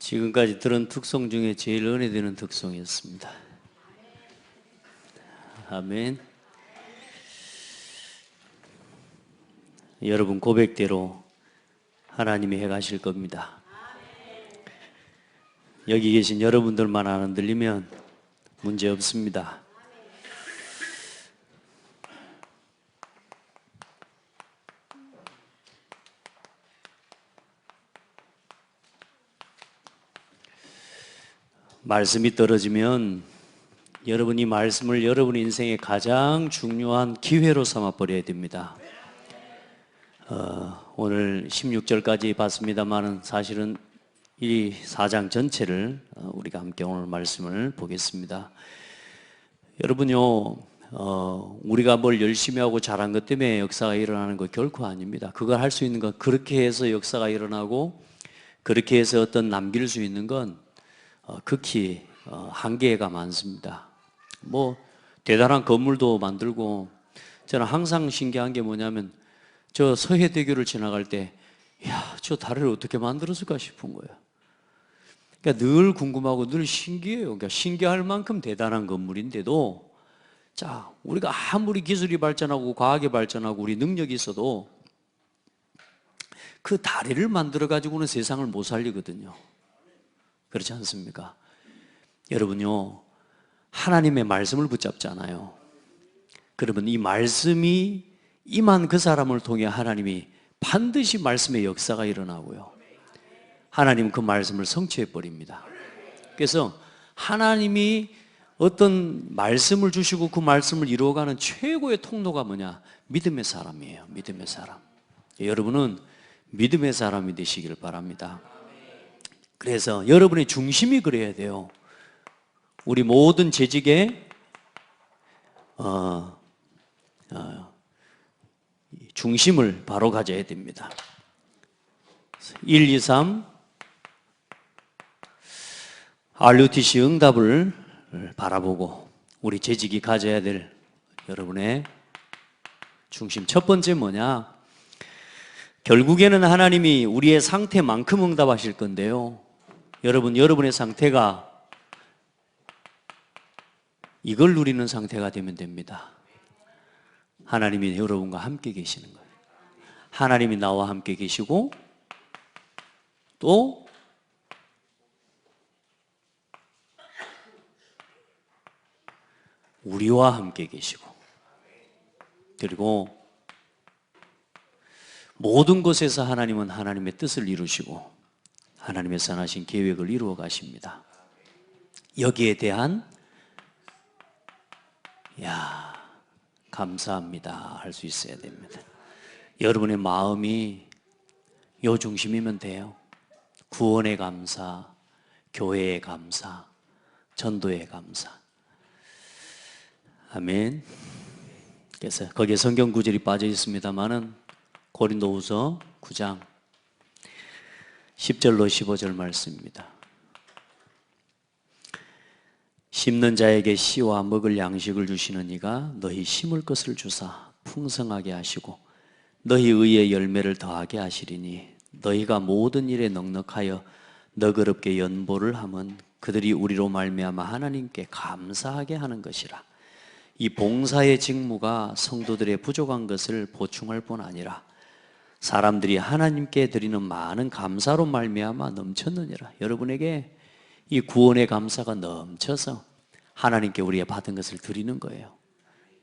지금까지 들은 특송 중에 제일 은혜되는 특송이었습니다. 아멘. 여러분 고백대로 하나님이 해가실 겁니다. 여기 계신 여러분들만 안 흔들리면 문제 없습니다. 말씀이 떨어지면 여러분이 말씀을 여러분 인생의 가장 중요한 기회로 삼아버려야 됩니다. 오늘 16절까지 봤습니다만 사실은 이 4장 전체를 우리가 함께 오늘 말씀을 보겠습니다. 여러분요, 우리가 뭘 열심히 하고 잘한 것 때문에 역사가 일어나는 거 결코 아닙니다. 그걸 할 수 있는 건 그렇게 해서 역사가 일어나고 그렇게 해서 어떤 남길 수 있는 건 극히 한계가 많습니다. 뭐 대단한 건물도 만들고, 저는 항상 신기한 게 뭐냐면 저 서해대교를 지나갈 때 야, 저 다리를 어떻게 만들었을까 싶은 거예요. 그러니까 늘 궁금하고 늘 신기해요. 그러니까 신기할 만큼 대단한 건물인데도, 자, 우리가 아무리 기술이 발전하고 과학이 발전하고 우리 능력이 있어도 그 다리를 만들어 가지고는 세상을 못 살리거든요. 그렇지 않습니까? 여러분요, 하나님의 말씀을 붙잡잖아요. 그러면 이 말씀이 임한 그 사람을 통해 하나님이 반드시 말씀의 역사가 일어나고요, 하나님은 그 말씀을 성취해 버립니다. 그래서 하나님이 어떤 말씀을 주시고 그 말씀을 이루어가는 최고의 통로가 뭐냐? 믿음의 사람이에요. 믿음의 사람. 여러분은 믿음의 사람이 되시길 바랍니다. 그래서 여러분의 중심이 그래야 돼요. 우리 모든 재직의 중심을 바로 가져야 됩니다. 1, 2, 3 RUTC 응답을 바라보고 우리 재직이 가져야 될 여러분의 중심. 첫 번째 뭐냐? 결국에는 하나님이 우리의 상태만큼 응답하실 건데요, 여러분의 상태가 이걸 누리는 상태가 되면 됩니다. 하나님이 여러분과 함께 계시는 거예요. 하나님이 나와 함께 계시고 또 우리와 함께 계시고, 그리고 모든 곳에서 하나님은 하나님의 뜻을 이루시고 하나님의 선하신 계획을 이루어 가십니다. 여기에 대한 감사합니다 할 수 있어야 됩니다. 여러분의 마음이 요 중심이면 돼요. 구원의 감사, 교회의 감사, 전도의 감사. 아멘. 그래서 거기에 성경 구절이 빠져 있습니다만은 고린도후서 9장 10절로 15절 말씀입니다. 심는 자에게 씨와 먹을 양식을 주시는 이가 너희 심을 것을 주사 풍성하게 하시고 너희 의의 열매를 더하게 하시리니, 너희가 모든 일에 넉넉하여 너그럽게 연보를 하면 그들이 우리로 말미암아 하나님께 감사하게 하는 것이라. 이 봉사의 직무가 성도들의 부족한 것을 보충할 뿐 아니라 사람들이 하나님께 드리는 많은 감사로 말미암아 넘쳤느니라. 여러분에게 이 구원의 감사가 넘쳐서 하나님께 우리가 받은 것을 드리는 거예요.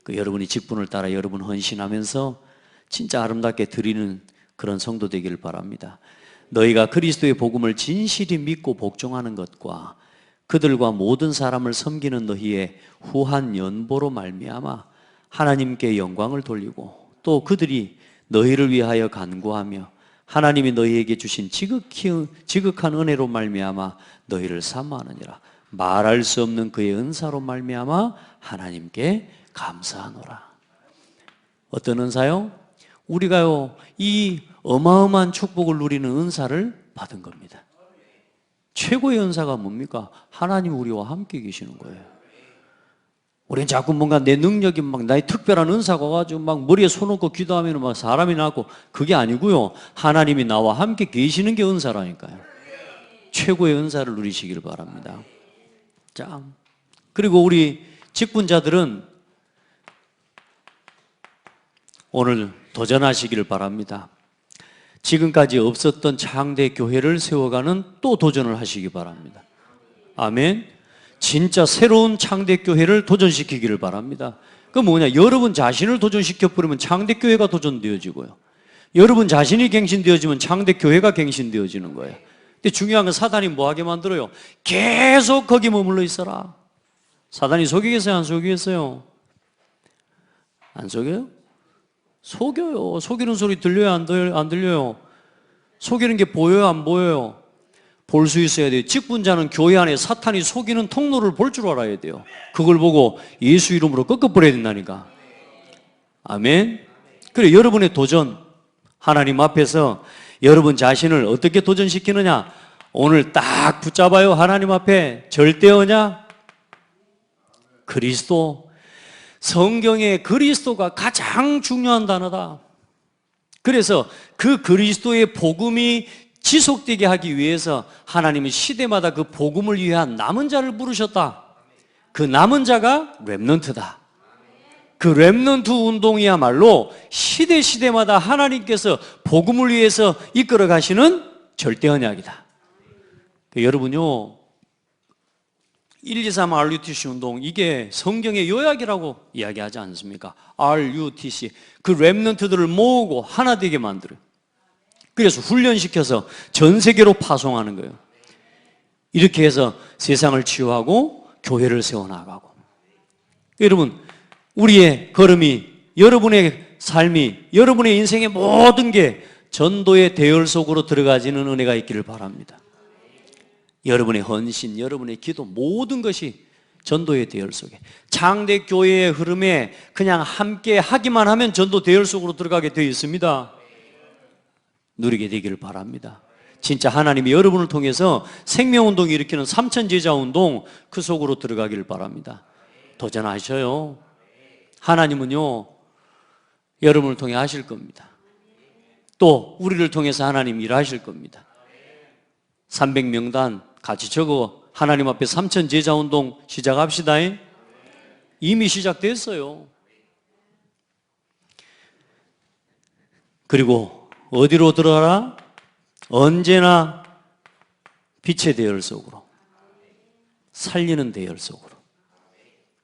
그 여러분이 직분을 따라 여러분 헌신하면서 진짜 아름답게 드리는 그런 성도 되기를 바랍니다. 너희가 그리스도의 복음을 진실히 믿고 복종하는 것과 그들과 모든 사람을 섬기는 너희의 후한 연보로 말미암아 하나님께 영광을 돌리고, 또 그들이 너희를 위하여 간구하며 하나님이 너희에게 주신 지극한 은혜로 말미암아 너희를 사모하느니라. 말할 수 없는 그의 은사로 말미암아 하나님께 감사하노라. 어떤 은사요? 우리가요, 이 어마어마한 축복을 누리는 은사를 받은 겁니다. 최고의 은사가 뭡니까? 하나님 우리와 함께 계시는 거예요. 우리는 자꾸 뭔가 내 능력이 막 나의 특별한 은사가 가지고 막 머리에 손 얹고 기도하면 막 사람이 나고, 그게 아니고요, 하나님이 나와 함께 계시는 게 은사라니까요. 최고의 은사를 누리시길 바랍니다. 자, 그리고 우리 직분자들은 오늘 도전하시기를 바랍니다. 지금까지 없었던 창대 교회를 세워가는 또 도전을 하시기 바랍니다. 아멘. 진짜 새로운 창대 교회를 도전시키기를 바랍니다. 그 뭐냐? 여러분 자신을 도전시켜버리면 창대 교회가 도전되어지고요. 여러분 자신이 갱신되어지면 창대 교회가 갱신되어지는 거예요. 근데 중요한 건 사단이 뭐하게 만들어요? 계속 거기 머물러 있어라. 사단이 속이겠어요? 안 속이겠어요? 안 속여요? 속여요. 속이는 소리 들려요? 안 들려요? 속이는 게 보여요? 안 보여요? 볼 수 있어야 돼요. 직분자는 교회 안에 사탄이 속이는 통로를 볼 줄 알아야 돼요. 그걸 보고 예수 이름으로 꺾어버려야 된다니까. 아멘. 그래, 여러분의 도전, 하나님 앞에서 여러분 자신을 어떻게 도전시키느냐? 오늘 딱 붙잡아요. 하나님 앞에 절대 언약, 그리스도. 성경에 그리스도가 가장 중요한 단어다. 그래서 그 그리스도의 복음이 지속되게 하기 위해서 하나님은 시대마다 그 복음을 위한 남은 자를 부르셨다. 그 남은 자가 렘넌트다. 그 렘넌트 운동이야말로 시대마다 하나님께서 복음을 위해서 이끌어 가시는 절대 언약이다. 여러분요, 123 RUTC 운동, 이게 성경의 요약이라고 이야기하지 않습니까? RUTC, 그 렘넌트들을 모으고 하나 되게 만들어요. 그래서 훈련시켜서 전 세계로 파송하는 거예요. 이렇게 해서 세상을 치유하고 교회를 세워나가고. 여러분, 우리의 걸음이, 여러분의 삶이, 여러분의 인생의 모든 게 전도의 대열 속으로 들어가지는 은혜가 있기를 바랍니다. 여러분의 헌신, 여러분의 기도, 모든 것이 전도의 대열 속에, 창대 교회의 흐름에 그냥 함께 하기만 하면 전도 대열 속으로 들어가게 되어 있습니다. 누리게 되기를 바랍니다. 진짜 하나님이 여러분을 통해서 생명운동을 일으키는 삼천제자운동, 그 속으로 들어가기를 바랍니다. 도전하셔요. 하나님은요, 여러분을 통해 하실 겁니다. 또 우리를 통해서 하나님 일하실 겁니다. 300명단 같이 적어 하나님 앞에 삼천제자운동 시작합시다. 이미 시작됐어요. 그리고 어디로 들어가라? 언제나 빛의 대열 속으로, 살리는 대열 속으로.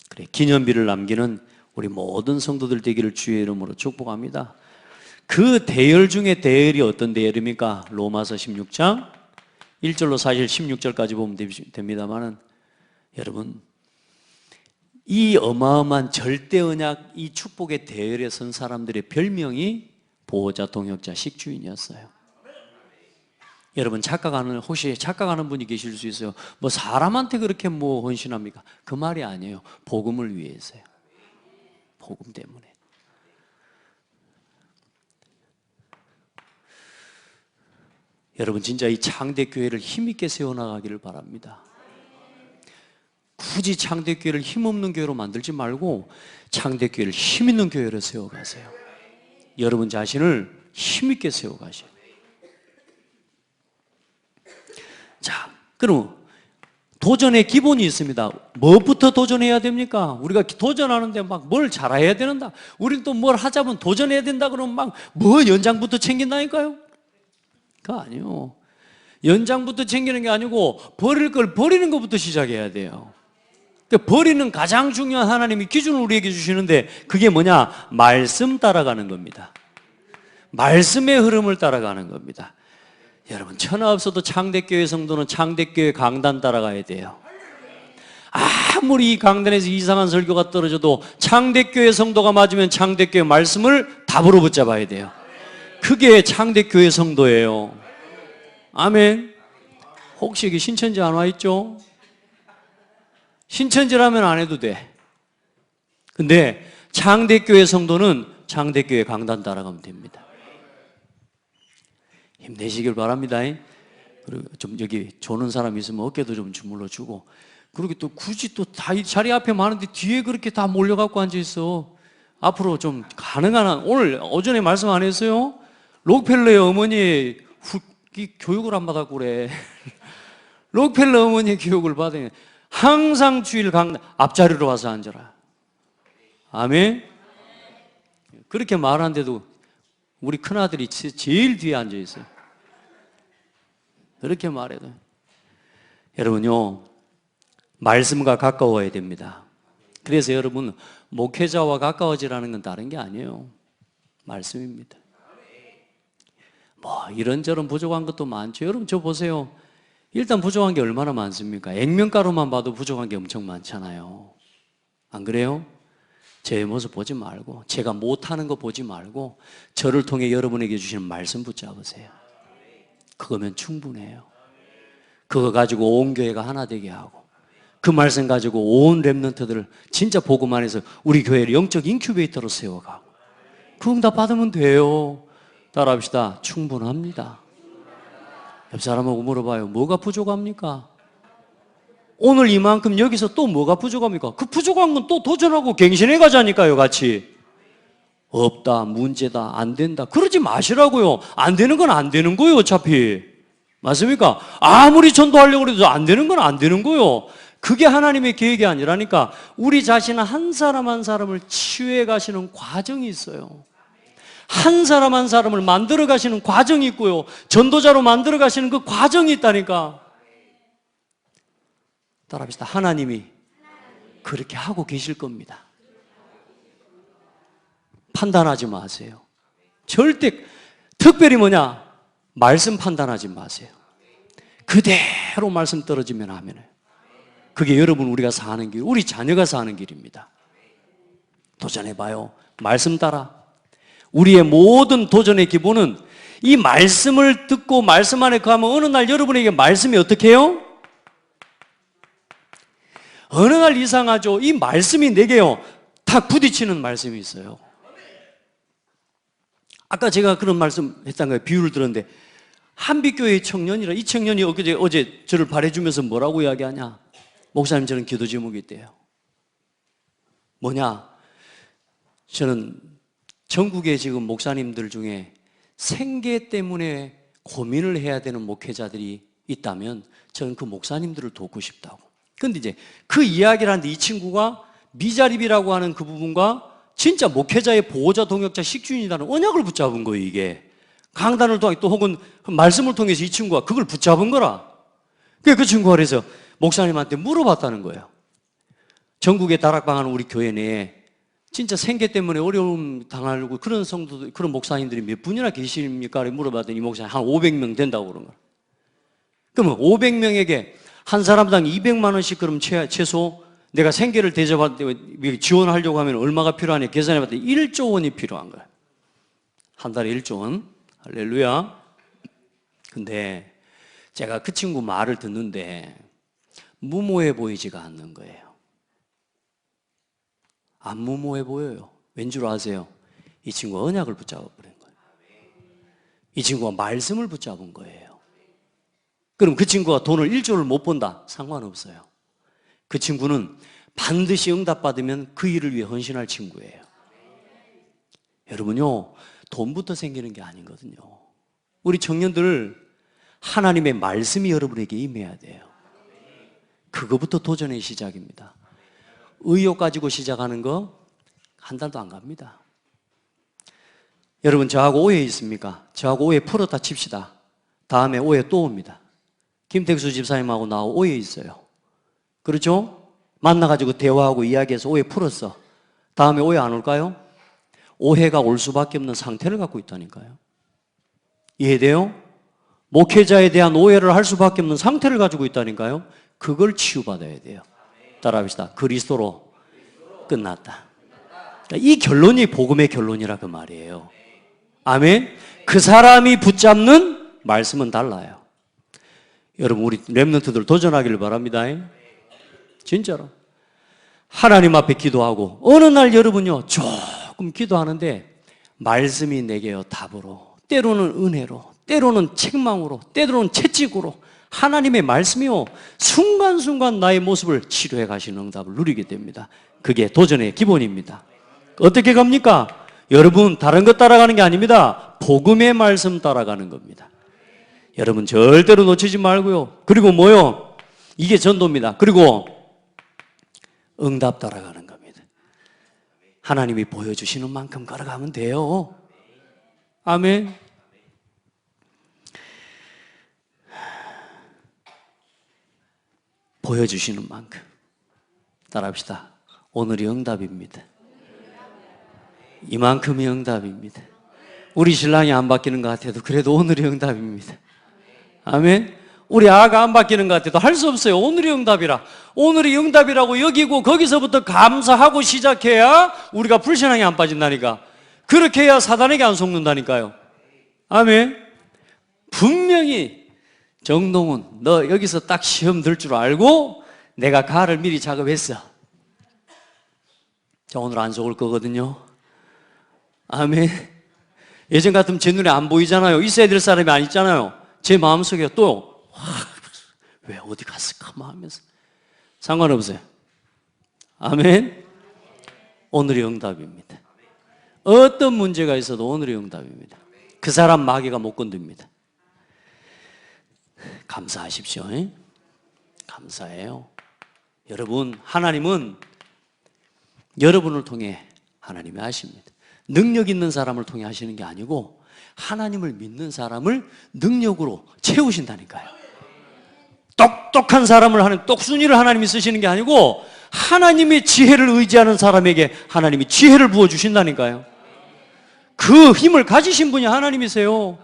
그래, 기념비를 남기는 우리 모든 성도들 되기를 주의 이름으로 축복합니다. 그 대열 중에 대열이 어떤 대열입니까? 로마서 16장 1절로 사실 16절까지 보면 됩니다만은, 여러분, 이 어마어마한 절대 언약, 이 축복의 대열에 선 사람들의 별명이 보호자, 동역자, 식주인이었어요. 여러분, 혹시 착각하는 분이 계실 수 있어요. 뭐 사람한테 그렇게 뭐 헌신합니까? 그 말이 아니에요. 복음을 위해서요. 복음 때문에. 여러분, 진짜 이 창대교회를 힘있게 세워나가기를 바랍니다. 굳이 창대교회를 힘없는 교회로 만들지 말고 창대교회를 힘있는 교회로 세워가세요. 여러분 자신을 힘있게 세워가셔요. 자, 그럼 도전의 기본이 있습니다. 뭐부터 도전해야 됩니까? 우리가 도전하는데 막 뭘 잘해야 되는다. 우리는 또 뭘 하자면 도전해야 된다 그러면 막 뭐 연장부터 챙긴다니까요? 그거 아니요. 연장부터 챙기는 게 아니고 버릴 걸 버리는 것부터 시작해야 돼요. 그러니까 버리는 가장 중요한 하나님이 기준을 우리에게 주시는데, 그게 뭐냐? 말씀 따라가는 겁니다. 말씀의 흐름을 따라가는 겁니다. 여러분, 천하 없어도 창대교회 성도는 창대교회 강단 따라가야 돼요. 아무리 이 강단에서 이상한 설교가 떨어져도 창대교회 성도가 맞으면 창대교회 말씀을 답으로 붙잡아야 돼요. 그게 창대교회 성도예요. 아멘. 혹시 여기 신천지 안 와 있죠? 신천지라면 안 해도 돼. 근데 창대교회 성도는 창대교회 강단 따라가면 됩니다. 힘내시길 바랍니다. 그리고 좀 여기 조는 사람 있으면 어깨도 좀 주물러 주고, 그리고 또 굳이 또 다 자리 앞에 많은데 뒤에 그렇게 다 몰려갖고 앉아있어. 앞으로 좀 가능한 한, 오늘 오전에 말씀 안 했어요? 록펠러의 어머니 교육을 안 받았고 그래. 록펠러 어머니의 교육을 받으면 항상 주일 강단 앞자리로 와서 앉아라. 아멘. 그렇게 말하는데도 우리 큰아들이 제일 뒤에 앉아 있어요. 그렇게 말해도. 여러분요, 말씀과 가까워야 됩니다. 그래서 여러분, 목회자와 가까워지라는 건 다른 게 아니에요. 말씀입니다. 뭐 이런저런 부족한 것도 많죠. 여러분 저 보세요. 일단 부족한 게 얼마나 많습니까? 액면가루만 봐도 부족한 게 엄청 많잖아요. 안 그래요? 제 모습 보지 말고, 제가 못하는 거 보지 말고, 저를 통해 여러분에게 주시는 말씀 붙잡으세요. 그거면 충분해요. 그거 가지고 온 교회가 하나 되게 하고, 그 말씀 가지고 온 렘넌트들을 진짜 복음 안에서 우리 교회를 영적 인큐베이터로 세워가고, 그 응답 받으면 돼요. 따라합시다. 충분합니다. 옆 사람하고 물어봐요. 뭐가 부족합니까? 오늘 이만큼 여기서 또 뭐가 부족합니까? 그 부족한 건 또 도전하고 갱신해 가자니까요, 같이. 없다, 문제다, 안 된다. 그러지 마시라고요. 안 되는 건 안 되는 거예요, 어차피. 맞습니까? 아무리 전도하려고 해도 안 되는 건 안 되는 거예요. 그게 하나님의 계획이 아니라니까. 우리 자신은 한 사람 한 사람을 치유해 가시는 과정이 있어요. 한 사람 한 사람을 만들어 가시는 과정이 있고요. 전도자로 만들어 가시는 그 과정이 있다니까. 따라합시다. 하나님이 그렇게 하고 계실 겁니다. 판단하지 마세요. 절대, 특별히 뭐냐? 말씀 판단하지 마세요. 그대로 말씀 떨어지면 하면 그게 여러분 우리가 사는 길, 우리 자녀가 사는 길입니다. 도전해봐요. 말씀 따라. 우리의 모든 도전의 기본은 이 말씀을 듣고 말씀 안에 거하면 어느 날 여러분에게 말씀이 어떻게 해요? 어느 날 이상하죠. 이 말씀이 내게요, 다 부딪히는 말씀이 있어요. 아까 제가 그런 말씀 했던 거예요. 비유를 들었는데, 한빛교회의 청년이라, 이 청년이 어제 저를 바래주면서 뭐라고 이야기하냐? 목사님, 저는 기도 제목이 있대요. 뭐냐? 저는 전국에 지금 목사님들 중에 생계 때문에 고민을 해야 되는 목회자들이 있다면 저는 그 목사님들을 돕고 싶다고. 근데 이제 그 이야기를 하는데 이 친구가 미자립이라고 하는 그 부분과 진짜 목회자의 보호자, 동역자, 식주인이라는 언약을 붙잡은 거예요, 이게. 강단을 통해 또 혹은 말씀을 통해서 이 친구가 그걸 붙잡은 거라. 그 친구가 그래서 목사님한테 물어봤다는 거예요. 전국에 다락방하는 우리 교회 내에 진짜 생계 때문에 어려움 당하고 그런 성도들, 그런 목사님들이 몇 분이나 계십니까? 물어봤더니 이 목사님 한 500명 된다고 그런 거예요. 그러면 500명에게 한 사람당 200만 원씩 그럼 최소 내가 생계를 대접할 때 지원하려고 하면 얼마가 필요하냐 계산해봤더니 1조 원이 필요한 거예요. 한 달에 1조 원. 할렐루야. 근데 제가 그 친구 말을 듣는데 무모해 보이지가 않는 거예요. 안 무모해 보여요. 왠 줄 아세요? 이 친구가 언약을 붙잡아 버린 거예요. 이 친구가 말씀을 붙잡은 거예요. 그럼 그 친구가 돈을 1조를 못 번다? 상관없어요. 그 친구는 반드시 응답받으면 그 일을 위해 헌신할 친구예요. 여러분요, 돈부터 생기는 게 아니거든요. 우리 청년들, 하나님의 말씀이 여러분에게 임해야 돼요. 그거부터 도전의 시작입니다. 의욕 가지고 시작하는 거 한 달도 안 갑니다. 여러분, 저하고 오해 있습니까? 저하고 오해 풀었다 칩시다. 다음에 오해 또 옵니다. 김택수 집사님하고 나하고 오해 있어요. 그렇죠? 만나가지고 대화하고 이야기해서 오해 풀었어. 다음에 오해 안 올까요? 오해가 올 수밖에 없는 상태를 갖고 있다니까요. 이해돼요? 목회자에 대한 오해를 할 수밖에 없는 상태를 가지고 있다니까요. 그걸 치유받아야 돼요. 따라합시다. 그리스도로 끝났다. 그러니까 이 결론이 복음의 결론이라 그 말이에요. 아멘. 그 사람이 붙잡는 말씀은 달라요. 여러분, 우리 렘넌트들 도전하기를 바랍니다. 진짜로. 하나님 앞에 기도하고 어느 날 여러분요 조금 기도하는데 말씀이 내게요 답으로, 때로는 은혜로, 때로는 책망으로, 때로는 채찍으로 하나님의 말씀이요 순간순간 나의 모습을 치료해 가시는 응답을 누리게 됩니다. 그게 도전의 기본입니다. 어떻게 갑니까? 여러분, 다른 것 따라가는 게 아닙니다. 복음의 말씀 따라가는 겁니다. 여러분 절대로 놓치지 말고요. 그리고 뭐요? 이게 전도입니다. 그리고 응답 따라가는 겁니다. 하나님이 보여주시는 만큼 걸어가면 돼요. 아멘. 보여주시는 만큼 따라합시다. 오늘이 응답입니다. 이만큼이 응답입니다. 우리 신랑이 안 바뀌는 것 같아도 그래도 오늘이 응답입니다. 아멘. 우리 아가 안 바뀌는 것 같아도 할 수 없어요. 오늘이 응답이라. 오늘이 응답이라고 여기고 거기서부터 감사하고 시작해야 우리가 불신앙에 안 빠진다니까. 그렇게 해야 사단에게 안 속는다니까요. 아멘. 분명히 정동훈 너 여기서 딱 시험 들 줄 알고 내가 가를 미리 작업했어. 자, 오늘 안 속을 거거든요. 아멘. 예전 같으면 제 눈에 안 보이잖아요. 있어야 될 사람이 안 있잖아요. 제 마음속에 또 왜 어디 갔을까 하면서 상관없어요. 아멘. 오늘이 응답입니다. 어떤 문제가 있어도 오늘이 응답입니다. 그 사람 마귀가 못 건듭니다. 감사하십시오. 감사해요. 여러분, 하나님은 여러분을 통해 하나님이 하십니다. 능력 있는 사람을 통해 하시는 게 아니고 하나님을 믿는 사람을 능력으로 채우신다니까요. 똑똑한 사람을 하는 똑순이를 하나님이 쓰시는 게 아니고 하나님의 지혜를 의지하는 사람에게 하나님이 지혜를 부어주신다니까요. 그 힘을 가지신 분이 하나님이세요.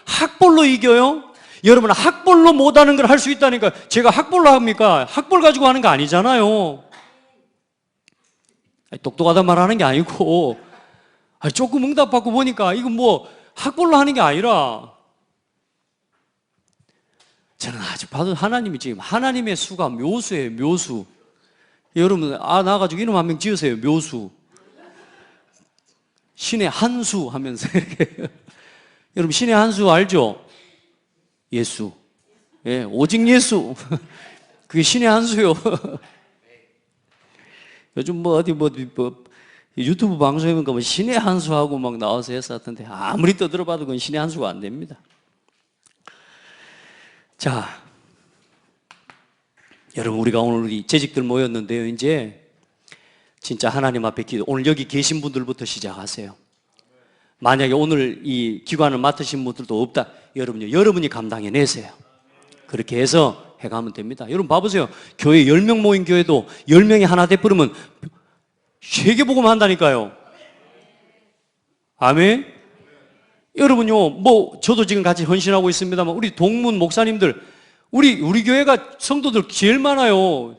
학벌로 이겨요? 여러분, 학벌로 못하는 걸 할 수 있다니까. 제가 학벌로 합니까? 학벌 가지고 하는 거 아니잖아요. 똑똑하다 말하는 게 아니고 조금 응답받고 보니까 이건 뭐 학벌로 하는 게 아니라 저는 아주 봐도 하나님이 지금 하나님의 수가 묘수예요. 묘수. 여러분 나가지고 이름 한 명 지으세요. 묘수. 신의 한수 하면서 여러분 신의 한수 알죠? 예수. 예, 오직 예수. 그게 신의 한수요. 요즘 뭐 어디 유튜브 방송에 보니까 신의 한수하고 막 나와서 했었던데 아무리 떠들어봐도 그건 신의 한수가 안 됩니다. 자, 여러분 우리가 오늘 우리 재직들 모였는데요. 이제 진짜 하나님 앞에 오늘 여기 계신 분들부터 시작하세요. 만약에 오늘 이 기관을 맡으신 분들도 없다. 여러분이 감당해내세요. 그렇게 해서 해가면 됩니다. 여러분 봐보세요. 교회 10명 모인 교회도 10명이 하나 돼버리면 세계복음 한다니까요. 아멘. 여러분요, 저도 지금 같이 헌신하고 있습니다만 우리 동문 목사님들 우리 교회가 성도들 제일 많아요.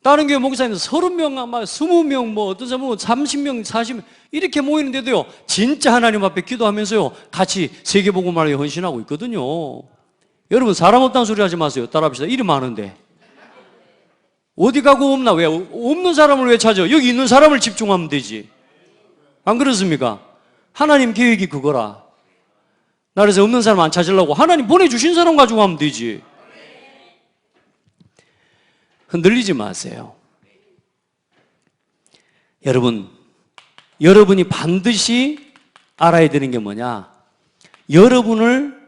다른 교회 목사님들 30명 아마 20명 어떤 사람은 30명 40명 이렇게 모이는데도요 진짜 하나님 앞에 기도하면서요 같이 세계복음을 헌신하고 있거든요. 여러분 사람 없다는 소리 하지 마세요. 따라합시다. 일이 많은데 어디 가고 없나? 왜 없는 사람을 왜 찾아? 여기 있는 사람을 집중하면 되지. 안 그렇습니까? 하나님 계획이 그거라. 나라에서 없는 사람 안 찾으려고 하나님 보내주신 사람 가지고 하면 되지. 흔들리지 마세요. 여러분이 반드시 알아야 되는 게 뭐냐? 여러분을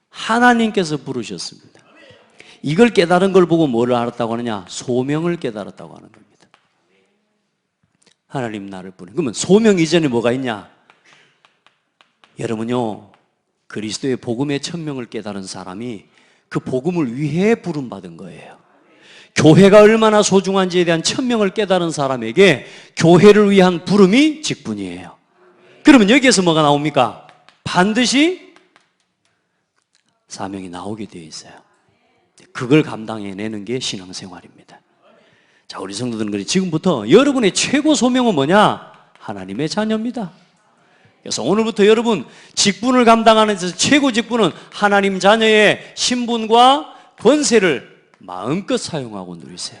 하나님께서 부르셨습니다. 이걸 깨달은 걸 보고 뭐를 알았다고 하느냐? 소명을 깨달았다고 하는 겁니다. 하나님 나를 부르는. 그러면 소명 이전에 뭐가 있냐? 여러분요, 그리스도의 복음의 천명을 깨달은 사람이 그 복음을 위해 부름받은 거예요. 교회가 얼마나 소중한지에 대한 천명을 깨달은 사람에게 교회를 위한 부름이 직분이에요. 그러면 여기에서 뭐가 나옵니까? 반드시 사명이 나오게 되어 있어요. 그걸 감당해내는 게 신앙생활입니다. 자, 우리 성도들은 그래 지금부터 여러분의 최고 소명은 뭐냐? 하나님의 자녀입니다. 그래서 오늘부터 여러분 직분을 감당하는 데서 최고 직분은 하나님 자녀의 신분과 권세를 마음껏 사용하고 누리세요.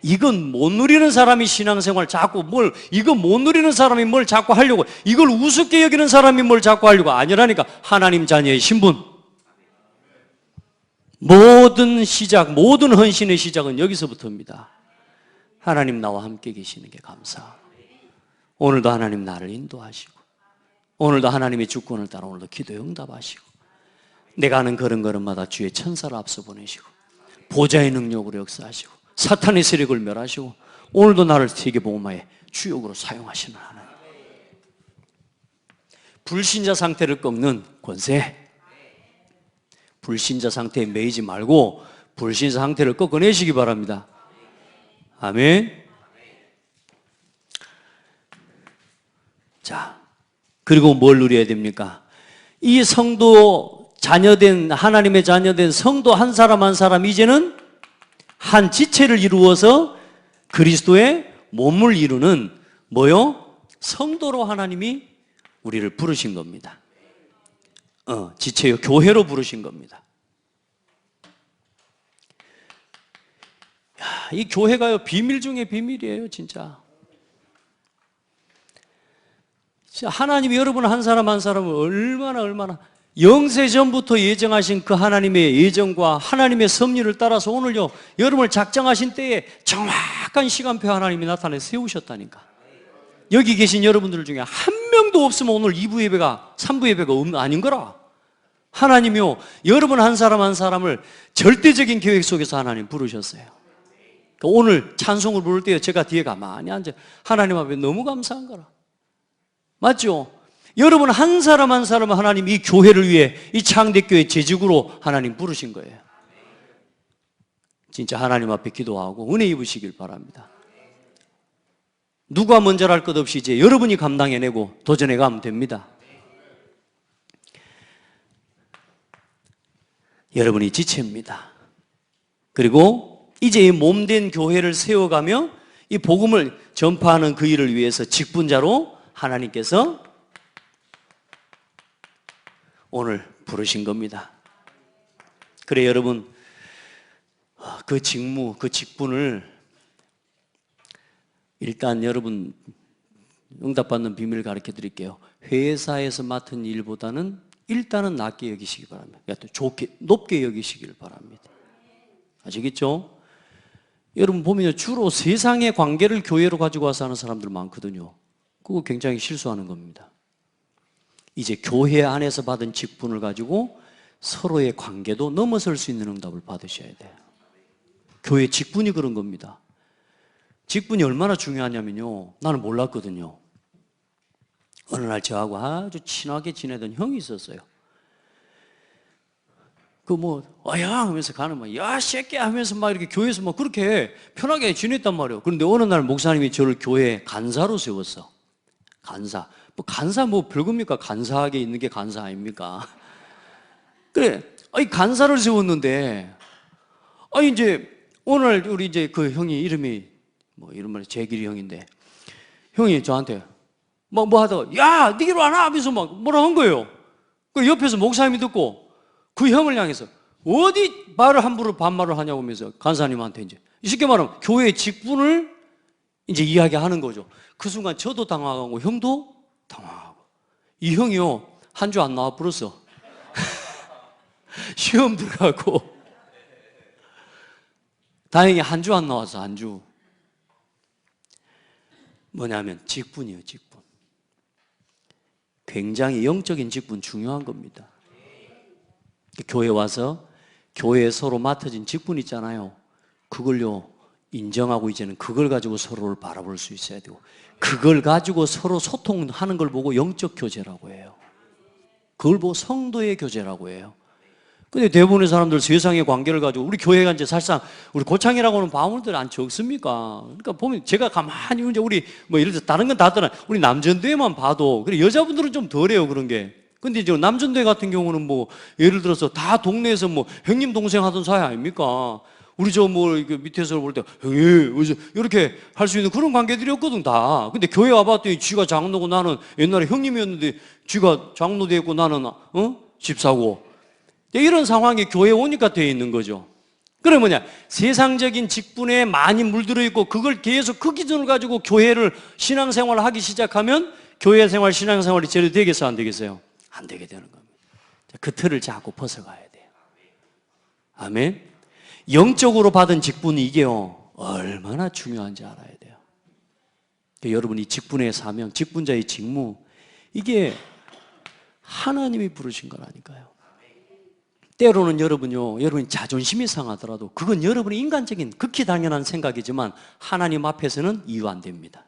이건 못 누리는 사람이 신앙생활 자꾸 이거 못 누리는 사람이 뭘 자꾸 하려고, 이걸 우습게 여기는 사람이 뭘 자꾸 하려고. 아니라니까. 하나님 자녀의 신분. 모든 시작, 모든 헌신의 시작은 여기서부터입니다. 하나님 나와 함께 계시는 게 감사. 오늘도 하나님 나를 인도하시고, 오늘도 하나님의 주권을 따라 오늘도 기도에 응답하시고, 내가 하는 걸음걸음마다 주의 천사를 앞서 보내시고 보좌의 능력으로 역사하시고 사탄의 세력을 멸하시고 오늘도 나를 세계복음화의 주역으로 사용하시는 하나님. 불신자 상태를 꺾는 권세. 불신자 상태에 매이지 말고 불신자 상태를 꺾어내시기 바랍니다. 아멘. 자, 그리고 뭘 누려야 됩니까? 이 성도 자녀된, 하나님의 자녀된 성도 한 사람 한 사람 이제는 한 지체를 이루어서 그리스도의 몸을 이루는 뭐요? 성도로 하나님이 우리를 부르신 겁니다. 지체요, 교회로 부르신 겁니다. 야, 이 교회가요, 비밀 중에 비밀이에요, 진짜. 하나님이 여러분 한 사람 한 사람을 얼마나 영세 전부터 예정하신 그 하나님의 예정과 하나님의 섭리를 따라서 오늘요, 여러분을 작정하신 때에 정확한 시간표 하나님이 나타내 세우셨다니까. 여기 계신 여러분들 중에 한 명도 없으면 오늘 2부 예배가 3부 예배가 아닌 거라. 하나님이요, 여러분 한 사람 한 사람을 절대적인 계획 속에서 하나님 부르셨어요. 그러니까 오늘 찬송을 부를 때 제가 뒤에 가만히 앉아 하나님 앞에 너무 감사한 거라. 맞죠? 여러분 한 사람 한 사람 하나님 이 교회를 위해 이 창대교회 재직으로 하나님 부르신 거예요. 진짜 하나님 앞에 기도하고 은혜 입으시길 바랍니다. 누가 먼저랄 것 없이 이제 여러분이 감당해내고 도전해 가면 됩니다. 여러분이 지체입니다. 그리고 이제 이 몸된 교회를 세워가며 이 복음을 전파하는 그 일을 위해서 직분자로 하나님께서 오늘 부르신 겁니다. 그래 여러분, 그 직무, 그 직분을 일단 여러분 응답받는 비밀을 가르쳐 드릴게요. 회사에서 맡은 일보다는 일단은 낮게 여기시기 바랍니다. 좋게, 높게 여기시길 바랍니다. 아시겠죠? 여러분 보면 주로 세상의 관계를 교회로 가지고 와서 하는 사람들 많거든요. 그거 굉장히 실수하는 겁니다. 이제 교회 안에서 받은 직분을 가지고 서로의 관계도 넘어설 수 있는 응답을 받으셔야 돼요. 교회 직분이 그런 겁니다. 직분이 얼마나 중요하냐면요, 나는 몰랐거든요. 어느 날 저하고 아주 친하게 지내던 형이 있었어요. 야 하면서 가는 야 새끼야 하면서 막 이렇게 교회에서 막 그렇게 편하게 지냈단 말이에요. 그런데 어느 날 목사님이 저를 교회 간사로 세웠어. 간사 별겁니까? 간사하게 있는 게 간사 아닙니까? 그래, 간사를 세웠는데, 이제 오늘 우리 이제 그 형이 이름이 이런 말이 재길이 형인데, 형이 저한테 뭐 하다가 야, 니 길 안 와? 하면서 막 뭐라 한 거예요. 그 옆에서 목사님이 듣고 그 형을 향해서 어디 말을 함부로 반말을 하냐고 하면서 간사님한테 이제 쉽게 말하면 교회의 직분을 이제 이야기하는 거죠. 그 순간 저도 당황하고 형도 당황하고, 이 형이요 한 주 안 나와 버렸어. 시험 들어가고 다행히 한 주 안 나와서 한 주. 뭐냐면 직분이에요, 직분. 굉장히 영적인 직분 중요한 겁니다. 교회 와서 교회에 서로 맡아진 직분 있잖아요. 그걸요 인정하고 이제는 그걸 가지고 서로를 바라볼 수 있어야 되고, 그걸 가지고 서로 소통하는 걸 보고 영적 교제라고 해요. 그걸 보고 성도의 교제라고 해요. 근데 대부분의 사람들 세상의 관계를 가지고, 우리 교회가 이제 사실상 우리 고창이라고 하는 바울들 안 적습니까? 그러니까 보면 제가 가만히 이제 우리 예를 들어 다른 건 다 떠나 우리 남전도회만 봐도, 그래 여자분들은 좀 덜해요 그런 게. 근데 이제 남전도회 같은 경우는 예를 들어서 다 동네에서 형님 동생 하던 사이 아닙니까? 우리 밑에서 볼 때 형님 이렇게 할 수 있는 그런 관계들이었거든 다. 근데 교회 와봤더니 쥐가 장로고 나는 옛날에 형님이었는데 쥐가 장로 되었고 나는 집사고. 이런 상황이 교회에 오니까 되어 있는 거죠. 그래 세상적인 직분에 많이 물들어 있고 그걸 계속 그 기준을 가지고 교회를 신앙생활을 하기 시작하면 교회 생활, 신앙생활이 제대로 되겠어요, 안 되겠어요? 안 되게 되는 겁니다. 그 틀을 자꾸 벗어가야 돼요. 아멘. 영적으로 받은 직분이 이게요 얼마나 중요한지 알아야 돼요. 여러분이 직분의 사명, 직분자의 직무, 이게 하나님이 부르신 거라니까요. 때로는 여러분이 자존심이 상하더라도 그건 여러분의 인간적인 극히 당연한 생각이지만 하나님 앞에서는 이유 안 됩니다.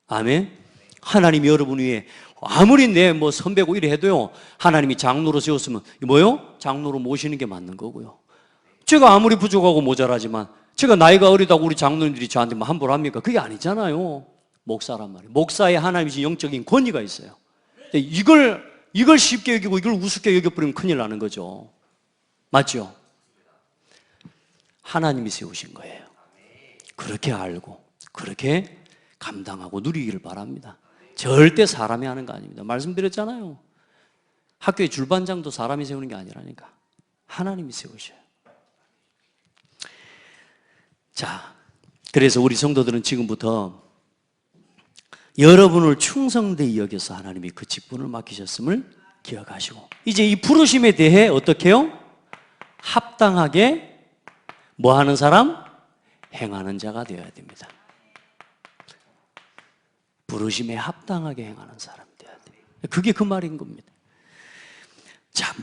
아멘. 하나님이 여러분 위에 아무리 내 선배고 이래 해도요, 하나님이 장로로 세웠으면 뭐요? 장로로 모시는 게 맞는 거고요. 제가 아무리 부족하고 모자라지만 제가 나이가 어리다고 우리 장로님들이 저한테 함부로 합니까? 그게 아니잖아요. 목사란 말이에요. 목사에 하나님이 주신 영적인 권위가 있어요. 이걸 쉽게 여기고 이걸 우습게 여겨버리면 큰일 나는 거죠. 맞죠? 하나님이 세우신 거예요. 그렇게 알고 그렇게 감당하고 누리기를 바랍니다. 절대 사람이 하는 거 아닙니다. 말씀드렸잖아요. 학교의 줄반장도 사람이 세우는 게 아니라니까. 하나님이 세우셔요. 자, 그래서 우리 성도들은 지금부터 여러분을 충성되이 여겨서 하나님이 그 직분을 맡기셨음을 기억하시고, 이제 이 부르심에 대해 어떻게 해요? 합당하게 뭐 하는 사람? 행하는 자가 되어야 됩니다. 부르심에 합당하게 행하는 사람이 되어야 돼요. 그게 그 말인 겁니다. 자,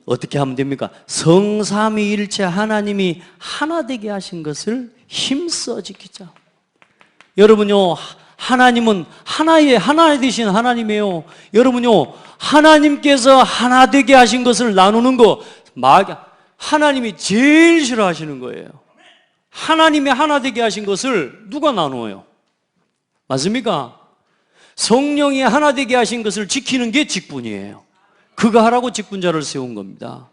어떻게 하면 됩니까? 성삼위일체 하나님이 하나 되게 하신 것을 힘써 지키자. 여러분요, 하나님은 하나 되신 하나님이에요. 여러분요, 하나님께서 하나 되게 하신 것을 나누는 거 하나님이 제일 싫어하시는 거예요. 하나님이 하나 되게 하신 것을 누가 나누어요? 맞습니까? 성령이 하나 되게 하신 것을 지키는 게 직분이에요. 그거 하라고 직분자를 세운 겁니다.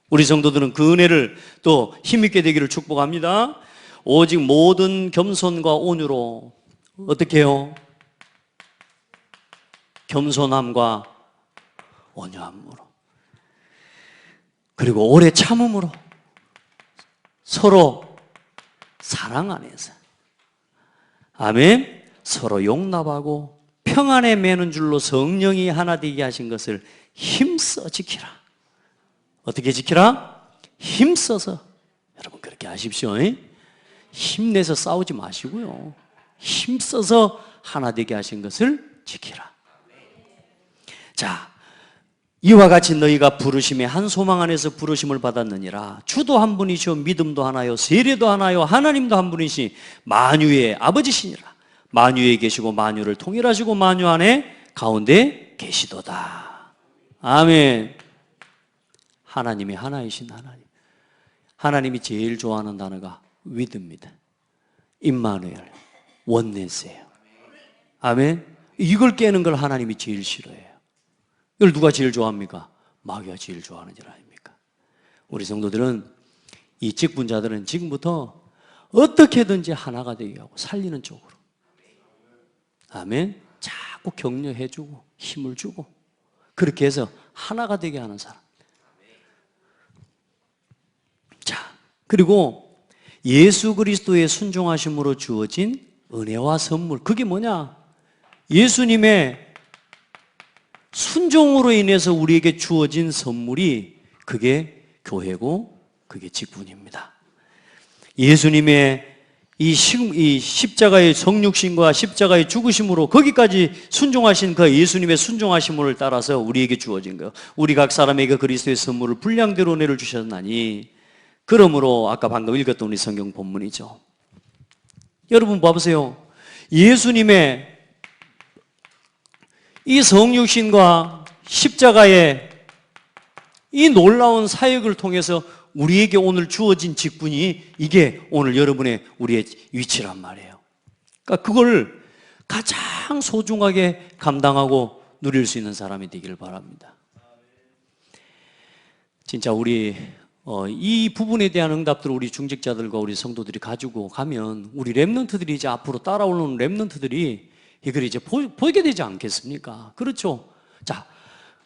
우리 성도들은 그 은혜를 또 힘있게 되기를 축복합니다. 오직 모든 겸손과 온유로 어떻게 해요? 겸손함과 온유함으로, 그리고 오래 참음으로 서로 사랑 안에서, 아멘. 서로 용납하고 평안에 매는 줄로 성령이 하나 되게 하신 것을 힘써 지키라. 어떻게 지키라? 힘써서. 여러분 그렇게 하십시오. 힘내서 싸우지 마시고요, 힘써서 하나 되게 하신 것을 지키라. 자, 이와 같이 너희가 부르심의 한 소망 안에서 부르심을 받았느니라. 주도 한 분이시오 믿음도 하나요 세례도 하나요 하나님도 한 분이시 만유의 아버지시니라. 만유에 계시고 만유를 통일하시고 만유 안에 가운데 계시도다. 아멘. 하나님이 하나이신 하나님. 하나님이 제일 좋아하는 단어가 위드입니다. 임마누엘, 원네스예요. 아멘. 이걸 깨는 걸 하나님이 제일 싫어해요. 이걸 누가 제일 좋아합니까? 마귀가 제일 좋아하는 일 아닙니까? 우리 성도들은, 이 직분자들은 지금부터 어떻게든지 하나가 되게 하고 살리는 쪽으로, 아멘, 자꾸 격려해주고 힘을 주고 그렇게 해서 하나가 되게 하는 사람. 자, 그리고 예수 그리스도의 순종하심으로 주어진 은혜와 선물, 그게 뭐냐? 예수님의 순종으로 인해서 우리에게 주어진 선물이 그게 교회고 그게 직분입니다. 예수님의 이 십자가의 성육신과 십자가의 죽으심으로 거기까지 순종하신 그 예수님의 순종하심을 따라서 우리에게 주어진 거예요. 우리 각 사람에게 그리스도의 선물을 분량대로 은혜를 주셨나니, 그러므로 아까 방금 읽었던 우리 성경 본문이죠. 여러분 봐보세요. 예수님의 이 성육신과 십자가의 이 놀라운 사역을 통해서 우리에게 오늘 주어진 직분이 이게 오늘 여러분의 우리의 위치란 말이에요. 그러니까 그걸 가장 소중하게 감당하고 누릴 수 있는 사람이 되기를 바랍니다. 진짜 우리 이 부분에 대한 응답들을 우리 중직자들과 우리 성도들이 가지고 가면 우리 렘넌트들이 이제 앞으로 따라오는 렘넌트들이 이걸 이제 보이게 되지 않겠습니까? 그렇죠? 자,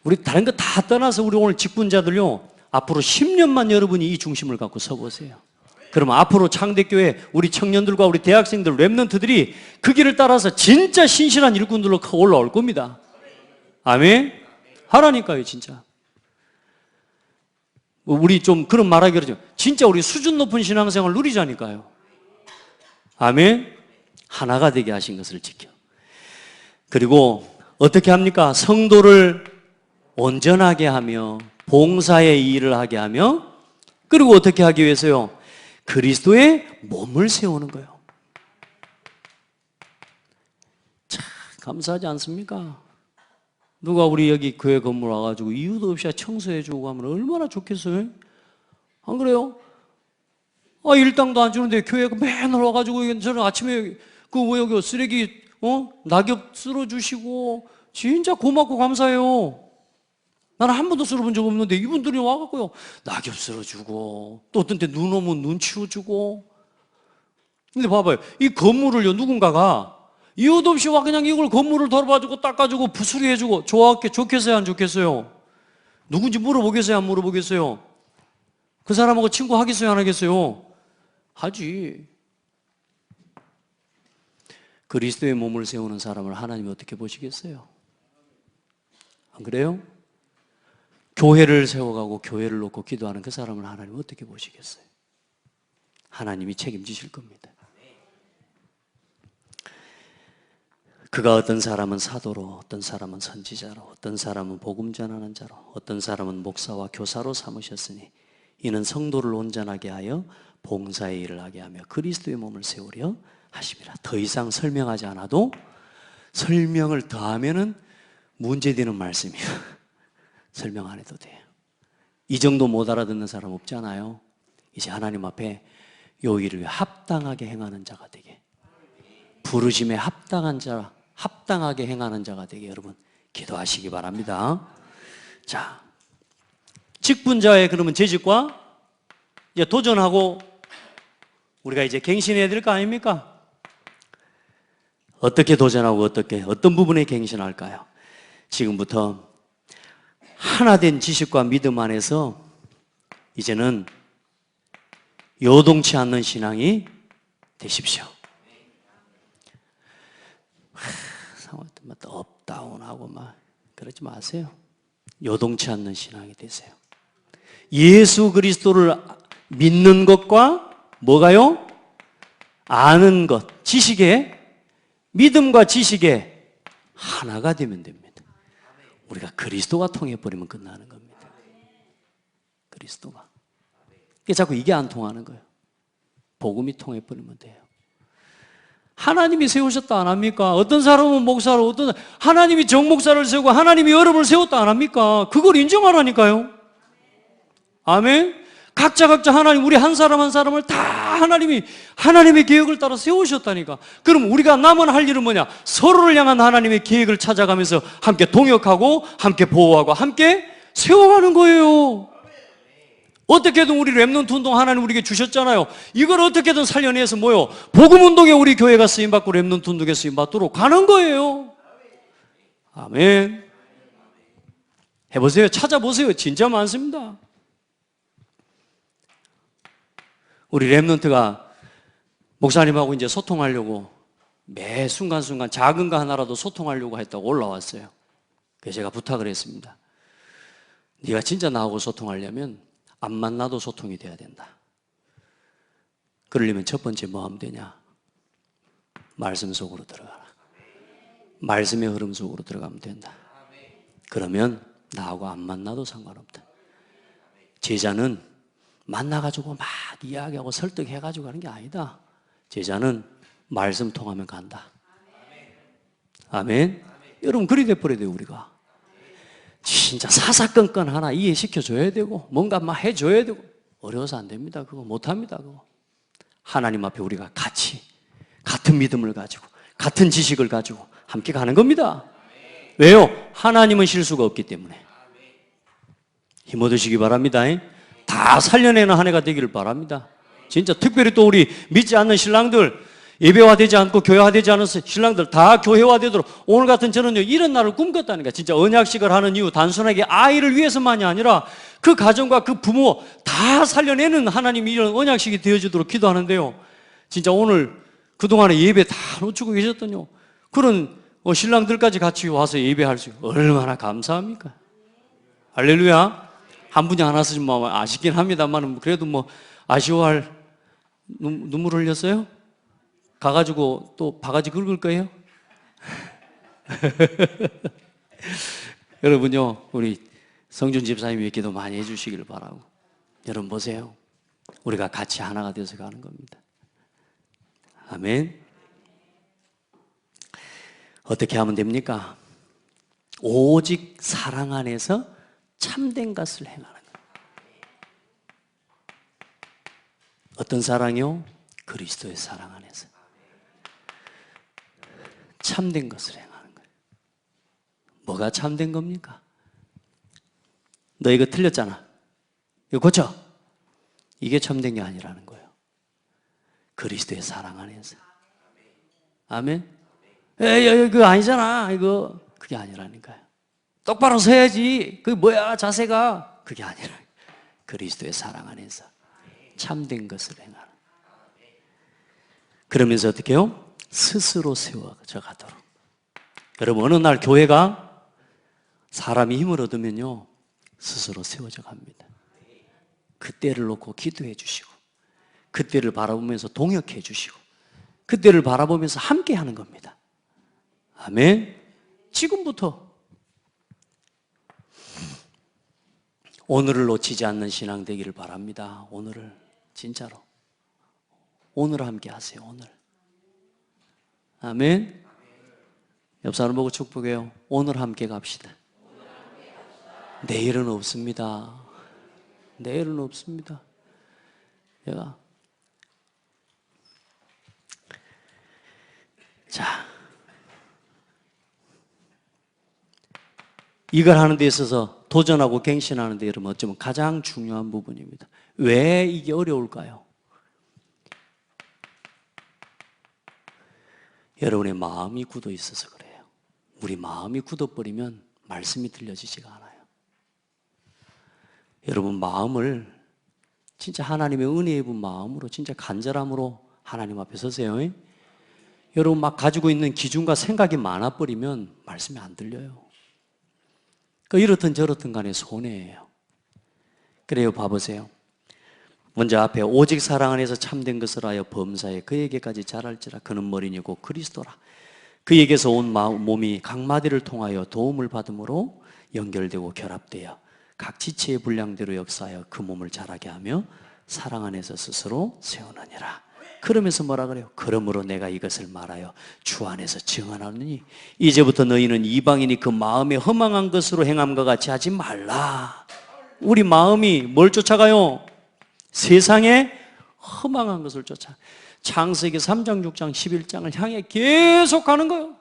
우리 다른 거 다 떠나서 우리 오늘 직분자들요, 앞으로 10년만 여러분이 이 중심을 갖고 서보세요. 그러면 앞으로 창대교회 우리 청년들과 우리 대학생들, 렘넌트들이 그 길을 따라서 진짜 신실한 일꾼들로 올라올 겁니다. 아멘? 하라니까요, 진짜. 우리 좀 그런 말하기 그러죠. 진짜 우리 수준 높은 신앙생활 누리자니까요. 아멘? 하나가 되게 하신 것을 지켜. 그리고 어떻게 합니까? 성도를 온전하게 하며 봉사의 일을 하게 하며, 그리고 어떻게 하기 위해서요? 그리스도의 몸을 세우는 거예요. 참 감사하지 않습니까? 누가 우리 여기 교회 건물 와가지고 이유도 없이 청소해주고 하면 얼마나 좋겠어요? 안 그래요? 일당도 안 주는데 교회가 맨날 와가지고 저는 아침에 여기 쓰레기 낙엽 쓸어주시고 진짜 고맙고 감사해요. 나는 한 번도 쓸어본 적 없는데 이분들이 와갖고요 낙엽 쓸어주고 또 어떤 때 눈 오면 눈 치워주고. 근데 봐봐요, 이 건물을요 누군가가 이유도 없이 와 그냥 이걸 건물을 돌아봐주고 닦아주고 부수리해주고 좋겠어요 안 좋겠어요? 누군지 물어보겠어요 안 물어보겠어요? 그 사람하고 친구 하겠어요 안 하겠어요? 하지. 그리스도의 몸을 세우는 사람을 하나님이 어떻게 보시겠어요? 안 그래요? 교회를 세워가고 교회를 놓고 기도하는 그 사람을 하나님은 어떻게 보시겠어요? 하나님이 책임지실 겁니다. 그가 어떤 사람은 사도로, 어떤 사람은 선지자로, 어떤 사람은 복음 전하는 자로, 어떤 사람은 목사와 교사로 삼으셨으니 이는 성도를 온전하게 하여 봉사의 일을 하게 하며 그리스도의 몸을 세우려 하심이라. 더 이상 설명하지 않아도 설명을 더하면은 문제되는 말씀이에요. 설명 안 해도 돼요. 이 정도 못 알아듣는 사람 없잖아요. 이제 하나님 앞에 요 일을 합당하게 행하는 자가 되게, 부르심에 합당한 자, 합당하게 행하는 자가 되게 여러분 기도하시기 바랍니다. 자, 직분자의 그러면 재직과 이제 도전하고 우리가 이제 갱신해야 될 거 아닙니까? 어떻게 도전하고 어떤 부분에 갱신할까요? 지금부터 하나된 지식과 믿음 안에서 이제는 요동치 않는 신앙이 되십시오. 상황 때마다 업다운하고 막 그러지 마세요. 요동치 않는 신앙이 되세요. 예수 그리스도를 믿는 것과 뭐가요? 아는 것, 지식에, 믿음과 지식에 하나가 되면 됩니다. 우리가 그리스도가 통해버리면 끝나는 겁니다. 그리스도가. 자꾸 이게 안 통하는 거예요. 복음이 통해버리면 돼요. 하나님이 세우셨다 안 합니까? 어떤 사람은 목사로, 하나님이 정목사를 세우고 하나님이 여러분을 세웠다 안 합니까? 그걸 인정하라니까요. 아멘. 각자 하나님, 우리 한 사람 한 사람을 다 하나님의 계획을 따라 세우셨다니까. 그럼 우리가 남은 할 일은 뭐냐? 서로를 향한 하나님의 계획을 찾아가면서 함께 동역하고 함께 보호하고 함께 세워가는 거예요. 어떻게든 우리 렘넌트 운동 하나님 우리에게 주셨잖아요. 이걸 어떻게든 살려내서 뭐요? 복음 운동에 우리 교회가 쓰임받고 렘넌트 운동에 쓰임받도록 가는 거예요. 아멘. 해보세요. 찾아보세요. 진짜 많습니다. 우리 렘넌트가 목사님하고 이제 소통하려고 매 순간순간 작은 거 하나라도 소통하려고 했다고 올라왔어요. 그래서 제가 부탁을 했습니다. 네가 진짜 나하고 소통하려면 안 만나도 소통이 돼야 된다. 그러려면 첫 번째 뭐 하면 되냐? 말씀 속으로 들어가라. 말씀의 흐름 속으로 들어가면 된다. 그러면 나하고 안 만나도 상관없다. 제자는 만나가지고 막 이야기하고 설득해가지고 하는 게 아니다. 제자는 말씀 통하면 간다. 아멘. 여러분 그리 돼버려야 돼요. 우리가 진짜 사사건건 하나 이해시켜줘야 되고 뭔가 막 해줘야 되고 어려워서 안 됩니다. 그거 못합니다. 그거 하나님 앞에 우리가 같이 같은 믿음을 가지고 같은 지식을 가지고 함께 가는 겁니다. 왜요? 하나님은 실수가 없기 때문에. 힘 얻으시기 바랍니다. 다 살려내는 한 해가 되기를 바랍니다. 진짜 특별히 또 우리 믿지 않는 신랑들, 예배화되지 않고 교회화되지 않은 신랑들 다 교회화되도록 오늘 같은 저는요 이런 날을 꿈꿨다니까. 진짜 언약식을 하는 이유 단순하게 아이를 위해서만이 아니라 그 가정과 그 부모 다 살려내는 하나님이 이런 언약식이 되어지도록 기도하는데요. 진짜 오늘 그동안에 예배 다 놓치고 계셨더니요 그런 신랑들까지 같이 와서 예배할 수 있고 얼마나 감사합니까? 할렐루야. 한 분이 안 와서 좀 아쉽긴 합니다만 그래도 뭐 아쉬워할 눈물 흘렸어요? 가가지고 또 바가지 긁을 거예요? 여러분요 우리 성준 집사님이 기도 많이 해주시길 바라고. 여러분 보세요. 우리가 같이 하나가 되어서 가는 겁니다. 아멘. 어떻게 하면 됩니까? 오직 사랑 안에서 참된 것을 행하는 거예요. 어떤 사랑이요? 그리스도의 사랑 안에서 참된 것을 행하는 거예요. 뭐가 참된 겁니까? 너 이거 틀렸잖아. 이거 고쳐. 이게 참된 게 아니라는 거예요. 그리스도의 사랑 안에서. 아멘. 에이, 그거 아니잖아. 이거 그게 아니라니까요. 똑바로 서야지. 그게 뭐야 자세가. 그게 아니라 그리스도의 사랑 안에서 참된 것을 행하는. 그러면서 어떻게 해요? 스스로 세워져 가도록. 여러분 어느 날 교회가 사람이 힘을 얻으면요 스스로 세워져 갑니다. 그때를 놓고 기도해 주시고 그때를 바라보면서 동역해 주시고 그때를 바라보면서 함께 하는 겁니다. 아멘. 지금부터 오늘을 놓치지 않는 신앙 되기를 바랍니다. 오늘을 진짜로 오늘 함께 하세요. 오늘. 아멘. 옆 사람 보고 축복해요. 오늘 함께 갑시다. 내일은 없습니다. 내일은 없습니다. 제가 자 이걸 하는 데 있어서 도전하고 갱신하는 데 여러분 어쩌면 가장 중요한 부분입니다. 왜 이게 어려울까요? 여러분의 마음이 굳어 있어서 그래요. 우리 마음이 굳어버리면 말씀이 들려지지가 않아요. 여러분 마음을 진짜 하나님의 은혜 입은 마음으로 진짜 간절함으로 하나님 앞에 서세요. 여러분 막 가지고 있는 기준과 생각이 많아버리면 말씀이 안 들려요. 그 이렇든 저렇든 간에 손해예요. 그래요. 봐보세요. 먼저 앞에 오직 사랑 안에서 참된 것을 하여 범사에 그에게까지 자랄지라. 그는 머리니고 그리스도라. 그에게서 온 몸이 각 마디를 통하여 도움을 받음으로 연결되고 결합되어 각 지체의 분량대로 역사하여 그 몸을 자라게 하며 사랑 안에서 스스로 세우느니라. 그러면서 뭐라 그래요? 그러므로 내가 이것을 말하여 주 안에서 증언하느니 이제부터 너희는 이방인이 그 마음에 허망한 것으로 행함과 같이 하지 말라. 우리 마음이 뭘 쫓아가요? 세상에 허망한 것을 쫓아. 창세기 3장, 6장, 11장을 향해 계속 가는 거예요.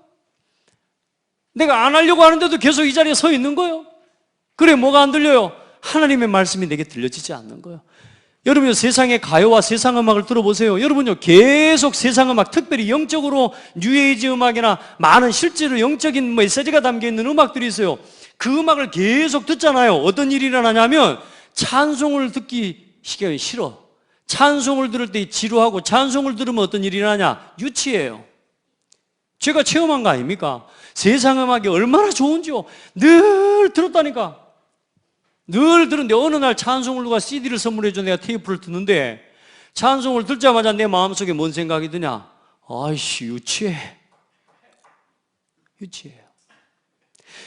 내가 안 하려고 하는데도 계속 이 자리에 서 있는 거예요. 그래 뭐가 안 들려요? 하나님의 말씀이 내게 들려지지 않는 거예요. 여러분 세상의 가요와 세상 음악을 들어보세요. 여러분요 계속 세상 음악, 특별히 영적으로 뉴에이지 음악이나 많은 실제로 영적인 메시지가 담겨있는 음악들이 있어요. 그 음악을 계속 듣잖아요. 어떤 일이 일어나냐면 찬송을 듣기 싫어. 찬송을 들을 때 지루하고 찬송을 들으면 어떤 일이 일어나냐? 유치해요. 제가 체험한 거 아닙니까? 세상 음악이 얼마나 좋은지요. 늘 들었다니까. 늘 들었는데 어느 날 찬송을 누가 CD를 선물해줘 내가 테이프를 듣는데 찬송을 듣자마자 내 마음속에 뭔 생각이 드냐? 아이씨 유치해. 유치해요.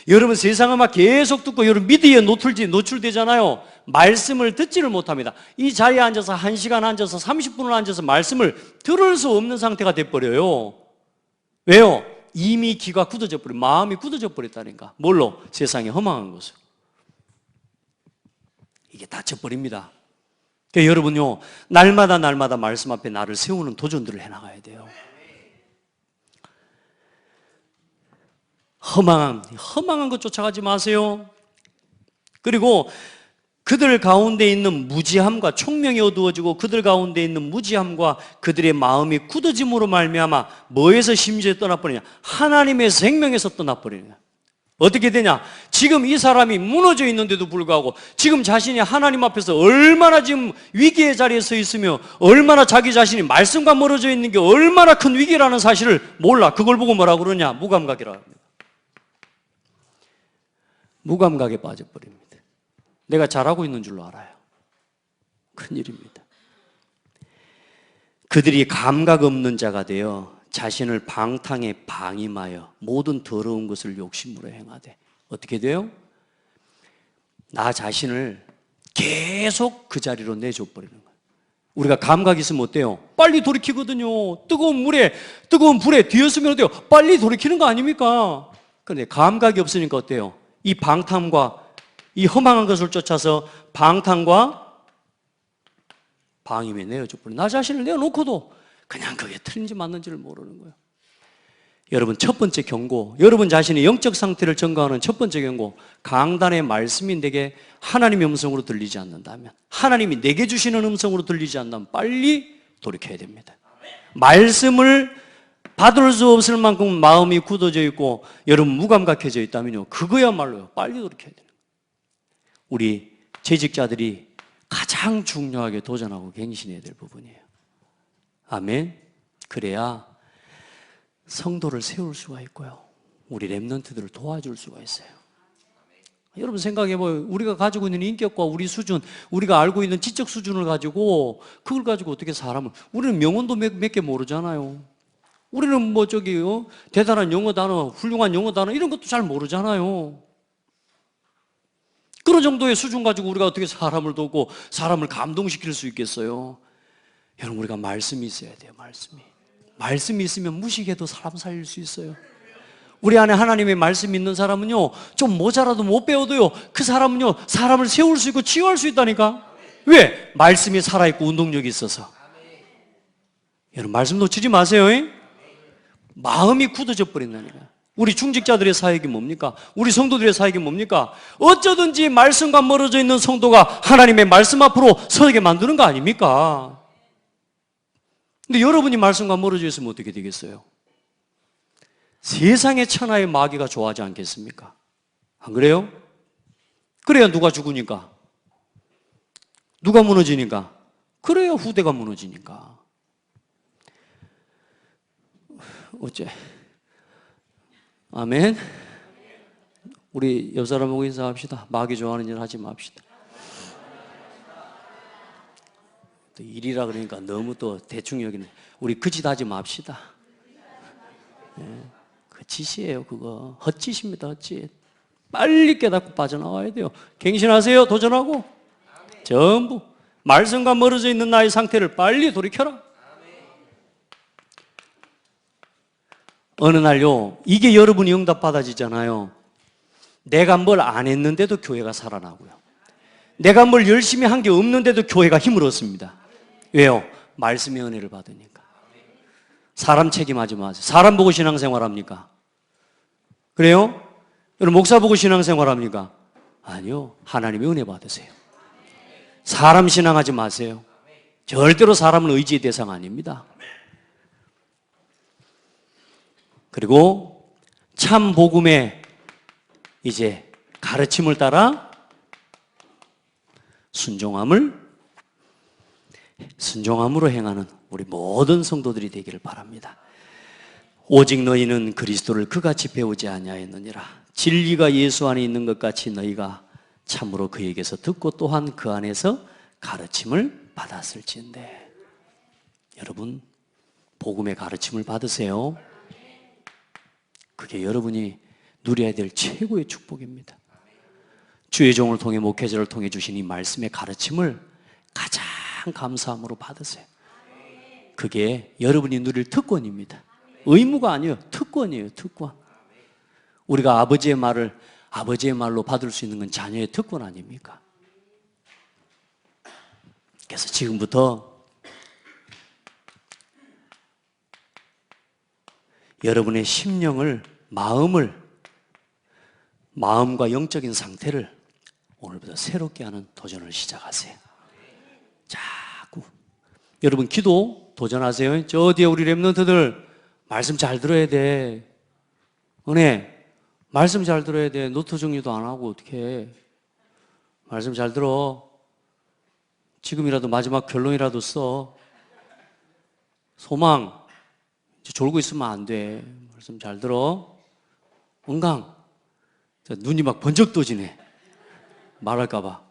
여러분 세상 음악 계속 듣고 여러분 미디어에 노출되잖아요. 말씀을 듣지를 못합니다. 이 자리에 앉아서 1시간 앉아서 30분을 앉아서 말씀을 들을 수 없는 상태가 돼버려요. 왜요? 이미 귀가 굳어져 버려, 마음이 굳어져 버렸다니까. 뭘로? 세상에 허망한 것을. 이게 다쳐버립니다. 그러니까 여러분요 날마다 말씀 앞에 나를 세우는 도전들을 해나가야 돼요. 허망한 것 쫓아가지 마세요. 그리고 그들 가운데 있는 무지함과 총명이 어두워지고 그들 가운데 있는 무지함과 그들의 마음이 굳어짐으로 말미암아 뭐에서 심지어 떠나버리냐? 하나님의 생명에서 떠나버리냐? 어떻게 되냐? 지금 이 사람이 무너져 있는데도 불구하고 지금 자신이 하나님 앞에서 얼마나 지금 위기의 자리에 서 있으며 얼마나 자기 자신이 말씀과 멀어져 있는 게 얼마나 큰 위기라는 사실을 몰라. 그걸 보고 뭐라고 그러냐? 무감각이라고 합니다. 무감각에 빠져버립니다. 내가 잘하고 있는 줄로 알아요. 큰일입니다. 그들이 감각 없는 자가 되어 자신을 방탕에 방임하여 모든 더러운 것을 욕심으로 행하되 어떻게 돼요? 나 자신을 계속 그 자리로 내줘버리는 거예요. 우리가 감각이 있으면 어때요? 빨리 돌이키거든요. 뜨거운 불에 뒤였으면 어때요? 빨리 돌이키는 거 아닙니까? 그런데 감각이 없으니까 어때요? 이 방탕과 이 허망한 것을 쫓아서 방탕과 방임에 내어줘버려. 나 자신을 내어놓고도 그냥 그게 틀린지 맞는지를 모르는 거예요. 여러분, 첫 번째 경고, 여러분 자신의 영적 상태를 점검하는 첫 번째 경고, 강단의 말씀이 내게 하나님의 음성으로 들리지 않는다면, 하나님이 내게 주시는 음성으로 들리지 않는다면 빨리 돌이켜야 됩니다. 말씀을 받을 수 없을 만큼 마음이 굳어져 있고 여러분 무감각해져 있다면요, 그거야말로요, 빨리 돌이켜야 돼요. 우리 재직자들이 가장 중요하게 도전하고 갱신해야 될 부분이에요. 아멘. 그래야 성도를 세울 수가 있고요, 우리 렘넌트들을 도와줄 수가 있어요. 여러분 생각해봐요. 우리가 가지고 있는 인격과 우리 수준, 우리가 알고 있는 지적 수준을 가지고 그걸 가지고 어떻게 사람을, 우리는 명언도 몇 개 모르잖아요. 우리는 대단한 영어 단어, 훌륭한 영어 단어 이런 것도 잘 모르잖아요. 그런 정도의 수준 가지고 우리가 어떻게 사람을 돕고 사람을 감동시킬 수 있겠어요? 여러분, 우리가 말씀이 있어야 돼요. 말씀이 있으면 무식해도 사람 살릴 수 있어요. 우리 안에 하나님의 말씀이 있는 사람은요, 좀 모자라도 못 배워도요, 그 사람은요, 사람을 세울 수 있고 치유할 수 있다니까. 왜? 말씀이 살아있고 운동력이 있어서. 여러분, 말씀 놓치지 마세요. 마음이 굳어져 버린다니까. 우리 중직자들의 사역이 뭡니까? 우리 성도들의 사역이 뭡니까? 어쩌든지 말씀과 멀어져 있는 성도가 하나님의 말씀 앞으로 서게 만드는 거 아닙니까? 근데 여러분이 말씀과 멀어져 있으면 어떻게 되겠어요? 세상의 천하의 마귀가 좋아하지 않겠습니까? 안 그래요? 그래야 누가 죽으니까? 누가 무너지니까? 그래야 후대가 무너지니까. 어째? 아멘. 우리 옆 사람하고 인사합시다. 마귀 좋아하는 일 하지 맙시다. 또 일이라 그러니까 너무 또 대충 여기네. 우리 그 짓 하지 맙시다. 그 짓이에요. 그거 헛짓입니다. 헛짓. 빨리 깨닫고 빠져나와야 돼요. 갱신하세요. 도전하고 전부 말씀과 멀어져 있는 나의 상태를 빨리 돌이켜라. 어느 날요, 이게 여러분이 응답 받아지잖아요. 내가 뭘 안 했는데도 교회가 살아나고요, 내가 뭘 열심히 한 게 없는데도 교회가 힘을 얻습니다. 왜요? 말씀의 은혜를 받으니까. 사람 책임하지 마세요. 사람 보고 신앙생활 합니까? 그래요? 여러분, 목사 보고 신앙생활 합니까? 아니요. 하나님의 은혜 받으세요. 사람 신앙하지 마세요. 절대로 사람은 의지의 대상 아닙니다. 그리고 참 복음의 이제 가르침을 따라 순종함으로 행하는 우리 모든 성도들이 되기를 바랍니다. 오직 너희는 그리스도를 그같이 배우지 아니하였느니라. 진리가 예수 안에 있는 것 같이 너희가 참으로 그에게서 듣고 또한 그 안에서 가르침을 받았을진데. 여러분, 복음의 가르침을 받으세요. 그게 여러분이 누려야 될 최고의 축복입니다. 주의 종을 통해, 목회자를 통해 주신 이 말씀의 가르침을 가장 감사함으로 받으세요. 그게 여러분이 누릴 특권입니다. 의무가 아니에요. 특권이에요. 특권. 우리가 아버지의 말로 받을 수 있는 건 자녀의 특권 아닙니까? 그래서 지금부터 여러분의 심령을, 마음과 영적인 상태를 오늘부터 새롭게 하는 도전을 시작하세요. 자꾸 여러분, 기도 도전하세요. 저 뒤에 우리 렘넌트들 말씀 잘 들어야 돼. 은혜, 말씀 잘 들어야 돼. 노트 정리도 안 하고 어떻게 말씀 잘 들어. 지금이라도 마지막 결론이라도 써. 소망, 이제 졸고 있으면 안 돼. 말씀 잘 들어. 은강, 눈이 막 번쩍 떠지네. 말할까봐.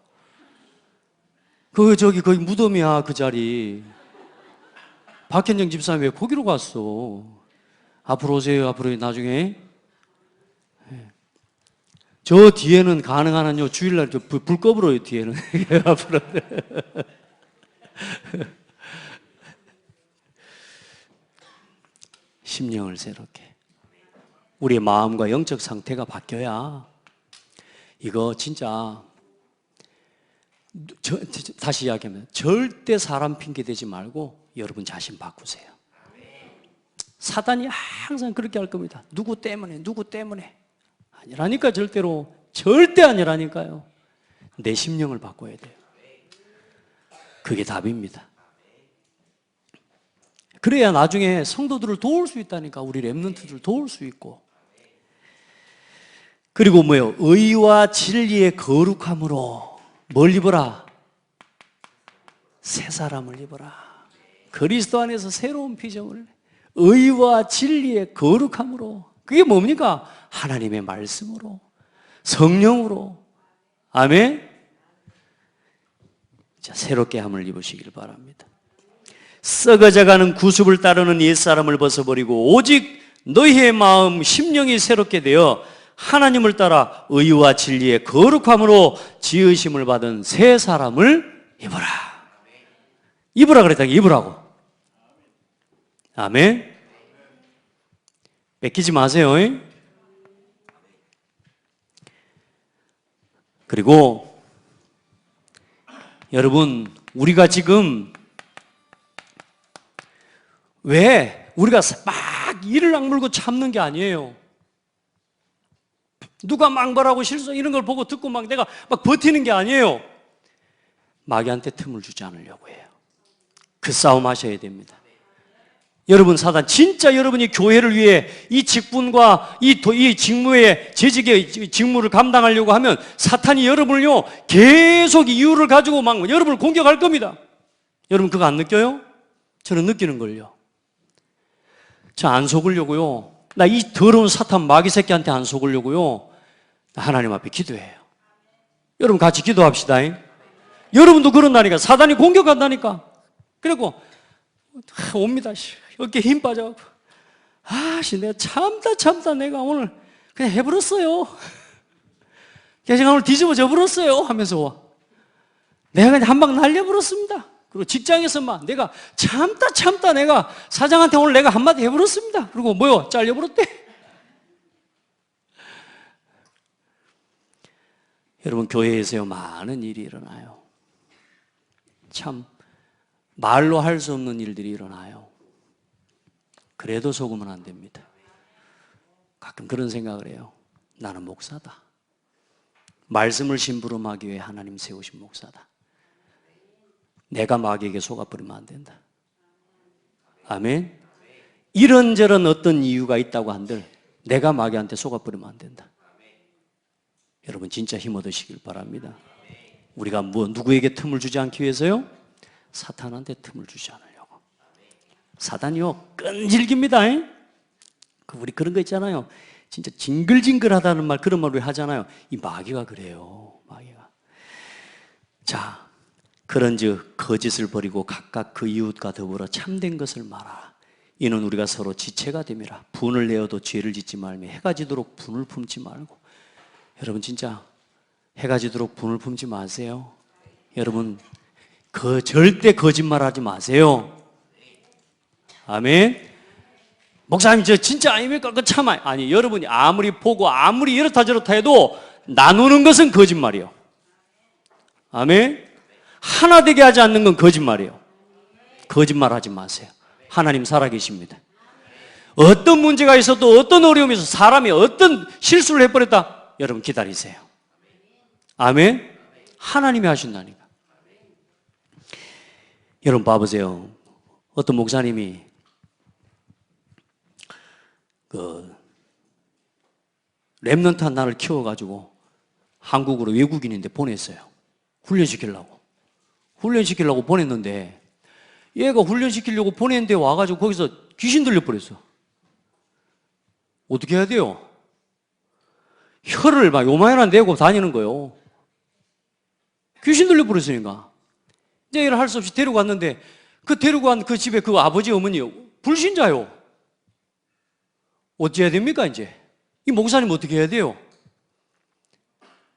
거기 무덤이야, 그 자리. 박현정 집사님 왜 거기로 갔어? 앞으로 오세요. 앞으로 나중에. 저 뒤에는 가능한 한요 주일날 불 꺼버려요. 뒤에는 앞으로. 심령을 새롭게, 우리의 마음과 영적 상태가 바뀌어야 이거 진짜 다시 이야기하면 절대 사람 핑계 대지 말고 여러분 자신 바꾸세요. 사단이 항상 그렇게 할 겁니다. 누구 때문에 아니라니까. 절대 아니라니까요. 내 심령을 바꿔야 돼요. 그게 답입니다. 그래야 나중에 성도들을 도울 수 있다니까. 우리 렘넌트들 도울 수 있고. 그리고 뭐예요? 의와 진리의 거룩함으로 뭘 입어라? 새 사람을 입어라. 그리스도 안에서 새로운 피조물. 의와 진리의 거룩함으로. 그게 뭡니까? 하나님의 말씀으로, 성령으로. 아멘. 자, 새롭게 함을 입으시길 바랍니다. 썩어져가는 구습을 따르는 옛사람을 벗어버리고 오직 너희의 마음, 심령이 새롭게 되어 하나님을 따라 의와 진리의 거룩함으로 지으심을 받은 새 사람을 입어라. 입으라 그랬다. 입으라고. 아멘. 뺏기지 마세요. 그리고 여러분, 우리가 지금 왜 우리가 막 이를 악물고 참는 게 아니에요. 누가 망발하고 실수 이런 걸 보고 듣고 막 내가 막 버티는 게 아니에요. 마귀한테 틈을 주지 않으려고 해요. 그 싸움 하셔야 됩니다. 여러분, 사단 진짜 여러분이 교회를 위해 이 직분과 이 직무의 재직의 직무를 감당하려고 하면 사탄이 여러분을요 계속 이유를 가지고 막 여러분을 공격할 겁니다. 여러분 그거 안 느껴요? 저는 느끼는 걸요. 저 안 속으려고요. 나 이 더러운 사탄 마귀 새끼한테 안 속으려고요. 하나님 앞에 기도해요. 여러분 같이 기도합시다. 여러분도 그런다니까. 사단이 공격한다니까. 그리고 옵니다. 어깨에 힘 빠져갖고 내가 참다 내가 오늘 그냥 해버렸어요. 제가 오늘 뒤집어져 버렸어요 하면서 와. 내가 그냥 한 방 날려버렸습니다. 그리고 직장에서 막 내가 참다 내가 사장한테 오늘 내가 한마디 해버렸습니다. 그리고 뭐요? 잘려버렸대. 여러분 교회에서요 많은 일이 일어나요. 참 말로 할 수 없는 일들이 일어나요. 그래도 속으면 안 됩니다. 가끔 그런 생각을 해요. 나는 목사다. 말씀을 심부름하기 위해 하나님 세우신 목사다. 내가 마귀에게 속아버리면 안 된다. 아멘. 이런저런 어떤 이유가 있다고 한들 내가 마귀한테 속아버리면 안 된다. 여러분 진짜 힘 얻으시길 바랍니다. 우리가 누구에게 틈을 주지 않기 위해서요? 사탄한테 틈을 주지 않으려고. 사단이요 끈질깁니다. 우리 그런 거 있잖아요. 진짜 징글징글하다는 말, 그런 말 우리 하잖아요. 이 마귀가 그래요. 마귀가. 자, 그런즉 거짓을 버리고 각각 그 이웃과 더불어 참된 것을 말하라. 이는 우리가 서로 지체가 됨이라. 분을 내어도 죄를 짓지 말며 해가 지도록 분을 품지 말고. 여러분 진짜 해가 지도록 분을 품지 마세요. 여러분 절대 거짓말하지 마세요. 아멘. 목사님 저 진짜 아닙니까? 그 참 아니. 여러분이 아무리 보고 아무리 이렇다 저렇다 해도 나누는 것은 거짓말이에요. 아멘. 하나 되게 하지 않는 건 거짓말이에요. 거짓말하지 마세요. 하나님 살아계십니다. 어떤 문제가 있어도 어떤 어려움이 있어도 사람이 어떤 실수를 해버렸다, 여러분 기다리세요. 아멘. 하나님이 하신다니까. 여러분 봐보세요. 어떤 목사님이 렘넌트 하나를 키워가지고 한국으로 외국인인데 보냈어요. 훈련시키려고 보냈는데 얘가 훈련시키려고 보냈는데 와가지고 거기서 귀신 들려버렸어. 어떻게 해야 돼요? 혀를 막 요만하나 내고 다니는 거예요. 귀신 들려버렸으니까. 이제 일을 할 수 없이 데리고 갔는데 그 데리고 간 그 집에 그 아버지 어머니 불신자요. 어찌 해야 됩니까 이제? 이 목사님 어떻게 해야 돼요?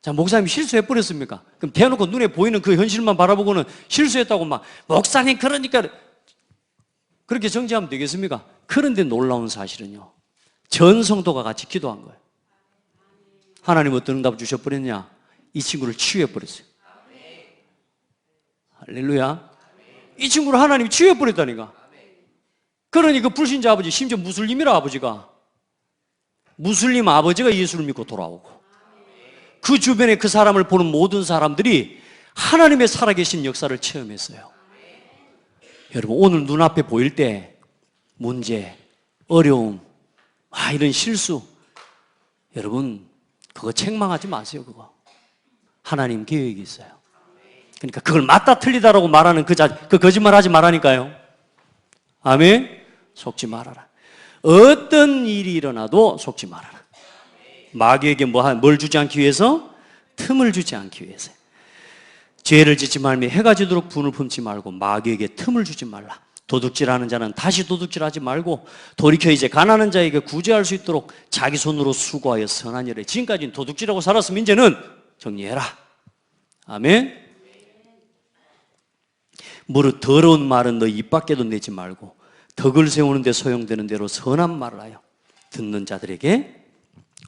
자, 목사님 실수해버렸습니까? 그럼 대놓고 눈에 보이는 그 현실만 바라보고는 실수했다고 막, 목사님 그러니까 그렇게 정죄하면 되겠습니까? 그런데 놀라운 사실은요, 전 성도가 같이 기도한 거예요. 하나님 어떤 응답을 주셔버렸냐? 이 친구를 치유해버렸어요. 할렐루야. 이 친구를 하나님이 치유해버렸다니까. 그러니 그 불신자 아버지, 심지어 무슬림이라 아버지가, 무슬림 아버지가 예수를 믿고 돌아오고, 그 주변에 그 사람을 보는 모든 사람들이 하나님의 살아계신 역사를 체험했어요. 여러분, 오늘 눈앞에 보일 때 문제, 어려움, 이런 실수, 여러분 그거 책망하지 마세요. 그거 하나님 계획이 있어요. 그러니까 그걸 맞다 틀리다라고 말하는 그 거짓말 하지 말라니까요. 아멘. 속지 말아라. 어떤 일이 일어나도 속지 말아라. 마귀에게 뭘 주지 않기 위해서? 틈을 주지 않기 위해서. 죄를 짓지 말며 해가 지도록 분을 품지 말고 마귀에게 틈을 주지 말라. 도둑질하는 자는 다시 도둑질하지 말고 돌이켜 이제 가난한 자에게 구제할 수 있도록 자기 손으로 수고하여 선한 일에. 지금까지는 도둑질하고 살았으면 이제는 정리해라. 아멘. 무릇 더러운 말은 너 입 밖에도 내지 말고 덕을 세우는 데 소용되는 대로 선한 말을 하여 듣는 자들에게.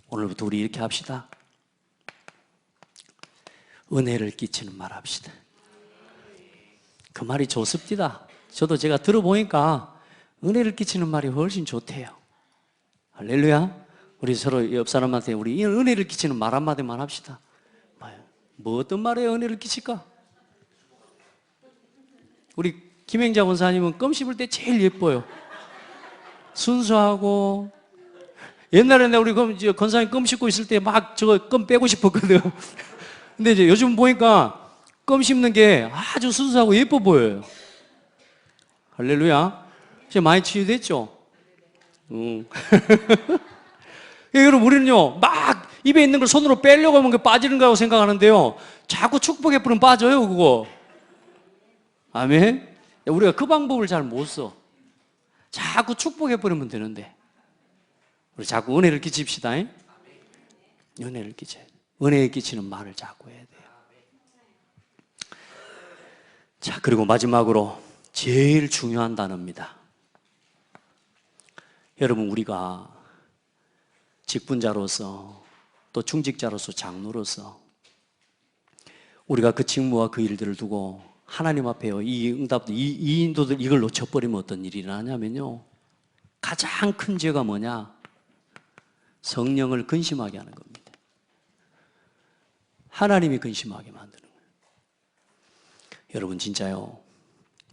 오늘부터 우리 이렇게 합시다. 은혜를 끼치는 말 합시다. 그 말이 좋습니다. 저도 제가 들어보니까 은혜를 끼치는 말이 훨씬 좋대요. 할렐루야. 우리 서로 옆 사람한테 우리 은혜를 끼치는 말 한마디만 합시다. 뭐 어떤 말에 은혜를 끼칠까? 우리 김행자 권사님은 껌 씹을 때 제일 예뻐요. 순수하고. 옛날에는 우리 권사님 껌 씹고 있을 때 막 저거 껌 빼고 싶었거든. 근데 이제 요즘 보니까 껌 씹는 게 아주 순수하고 예뻐 보여요. 할렐루야. 이제 많이 치유됐죠? 여러분, 우리는요, 막 입에 있는 걸 손으로 빼려고 하면 그게 빠지는 거라고 생각하는데요, 자꾸 축복의 불은 빠져요, 그거. 아멘? 우리가 그 방법을 잘 못 써. 자꾸 축복해버리면 되는데. 우리 자꾸 은혜를 끼칩시다. 은혜를 끼쳐야 돼. 은혜에 끼치는 말을 자꾸 해야 돼요. 자, 그리고 마지막으로 제일 중요한 단어입니다. 여러분, 우리가 직분자로서 또 중직자로서 장로로서 우리가 그 직무와 그 일들을 두고 하나님 앞에요, 이 응답도, 이 인도들 이걸 놓쳐버리면 어떤 일이 일어나냐면요, 가장 큰 죄가 뭐냐? 성령을 근심하게 하는 겁니다. 하나님이 근심하게 만드는 거예요. 여러분, 진짜요,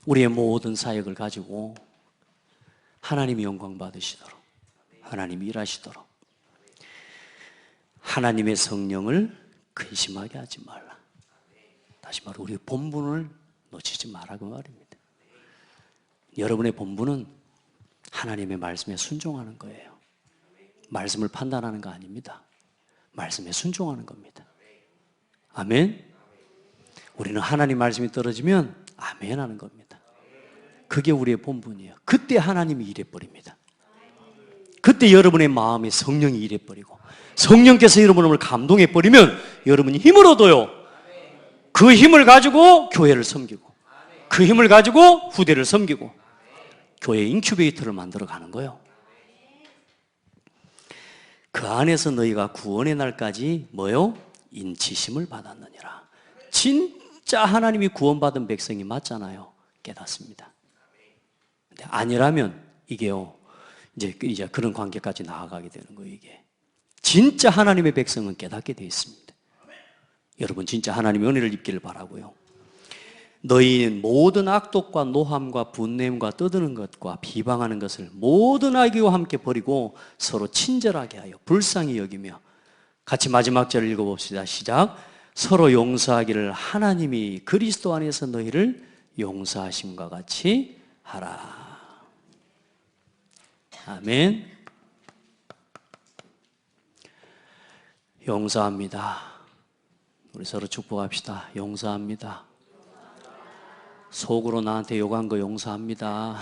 우리의 모든 사역을 가지고 하나님이 영광 받으시도록, 하나님이 일하시도록 하나님의 성령을 근심하게 하지 말라. 다시 말해, 우리의 본분을 놓치지 말라고 말입니다. 여러분의 본분은 하나님의 말씀에 순종하는 거예요. 말씀을 판단하는 거 아닙니다. 말씀에 순종하는 겁니다. 아멘. 우리는 하나님 말씀이 떨어지면 아멘 하는 겁니다. 그게 우리의 본분이에요. 그때 하나님이 일해버립니다. 그때 여러분의 마음에 성령이 일해버리고 성령께서 여러분을 감동해버리면 여러분이 힘을 얻어요. 그 힘을 가지고 교회를 섬기고 그 힘을 가지고 후대를 섬기고 교회 인큐베이터를 만들어 가는 거예요. 그 안에서 너희가 구원의 날까지 뭐요? 인치심을 받았느니라. 진짜 하나님이 구원받은 백성이 맞잖아요. 깨닫습니다. 근데 아니라면 이게요, 이제 그런 관계까지 나아가게 되는 거예요. 이게 진짜 하나님의 백성은 깨닫게 되어 있습니다. 여러분, 진짜 하나님의 은혜를 입기를 바라고요. 너희는 모든 악독과 노함과 분냄과 떠드는 것과 비방하는 것을 모든 악의와 함께 버리고 서로 친절하게 하여 불쌍히 여기며. 같이 마지막 절을 읽어봅시다. 시작. 서로 용서하기를 하나님이 그리스도 안에서 너희를 용서하심과 같이 하라. 아멘. 용서합니다. 우리 서로 축복합시다. 용서합니다. 속으로 나한테 욕한 거 용서합니다.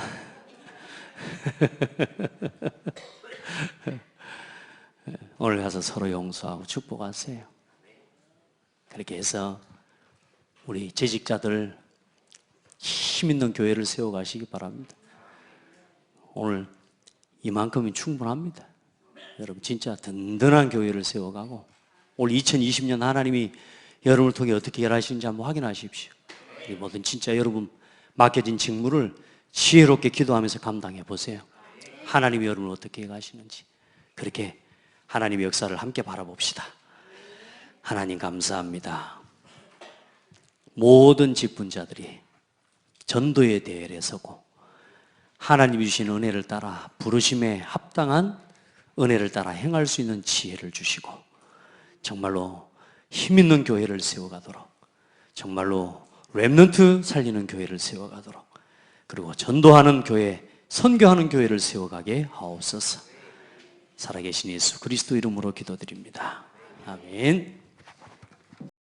오늘 가서 서로 용서하고 축복하세요. 그렇게 해서 우리 재직자들 힘 있는 교회를 세워가시기 바랍니다. 오늘 이만큼은 충분합니다. 여러분 진짜 든든한 교회를 세워가고 올 2020년 하나님이 여러분을 통해 어떻게 일하시는지 한번 확인하십시오. 이 모든 진짜 여러분 맡겨진 직무를 지혜롭게 기도하면서 감당해 보세요. 하나님이 여러분을 어떻게 해가시는지 그렇게 하나님의 역사를 함께 바라봅시다. 하나님 감사합니다. 모든 직분자들이 전도의 대열에 서고 하나님이 주신 은혜를 따라 부르심에 합당한 은혜를 따라 행할 수 있는 지혜를 주시고 정말로 힘 있는 교회를 세워가도록 정말로 렘넌트 살리는 교회를 세워가도록 그리고 전도하는 교회, 선교하는 교회를 세워가게 하옵소서. 살아계신 예수 그리스도 이름으로 기도드립니다. 아멘.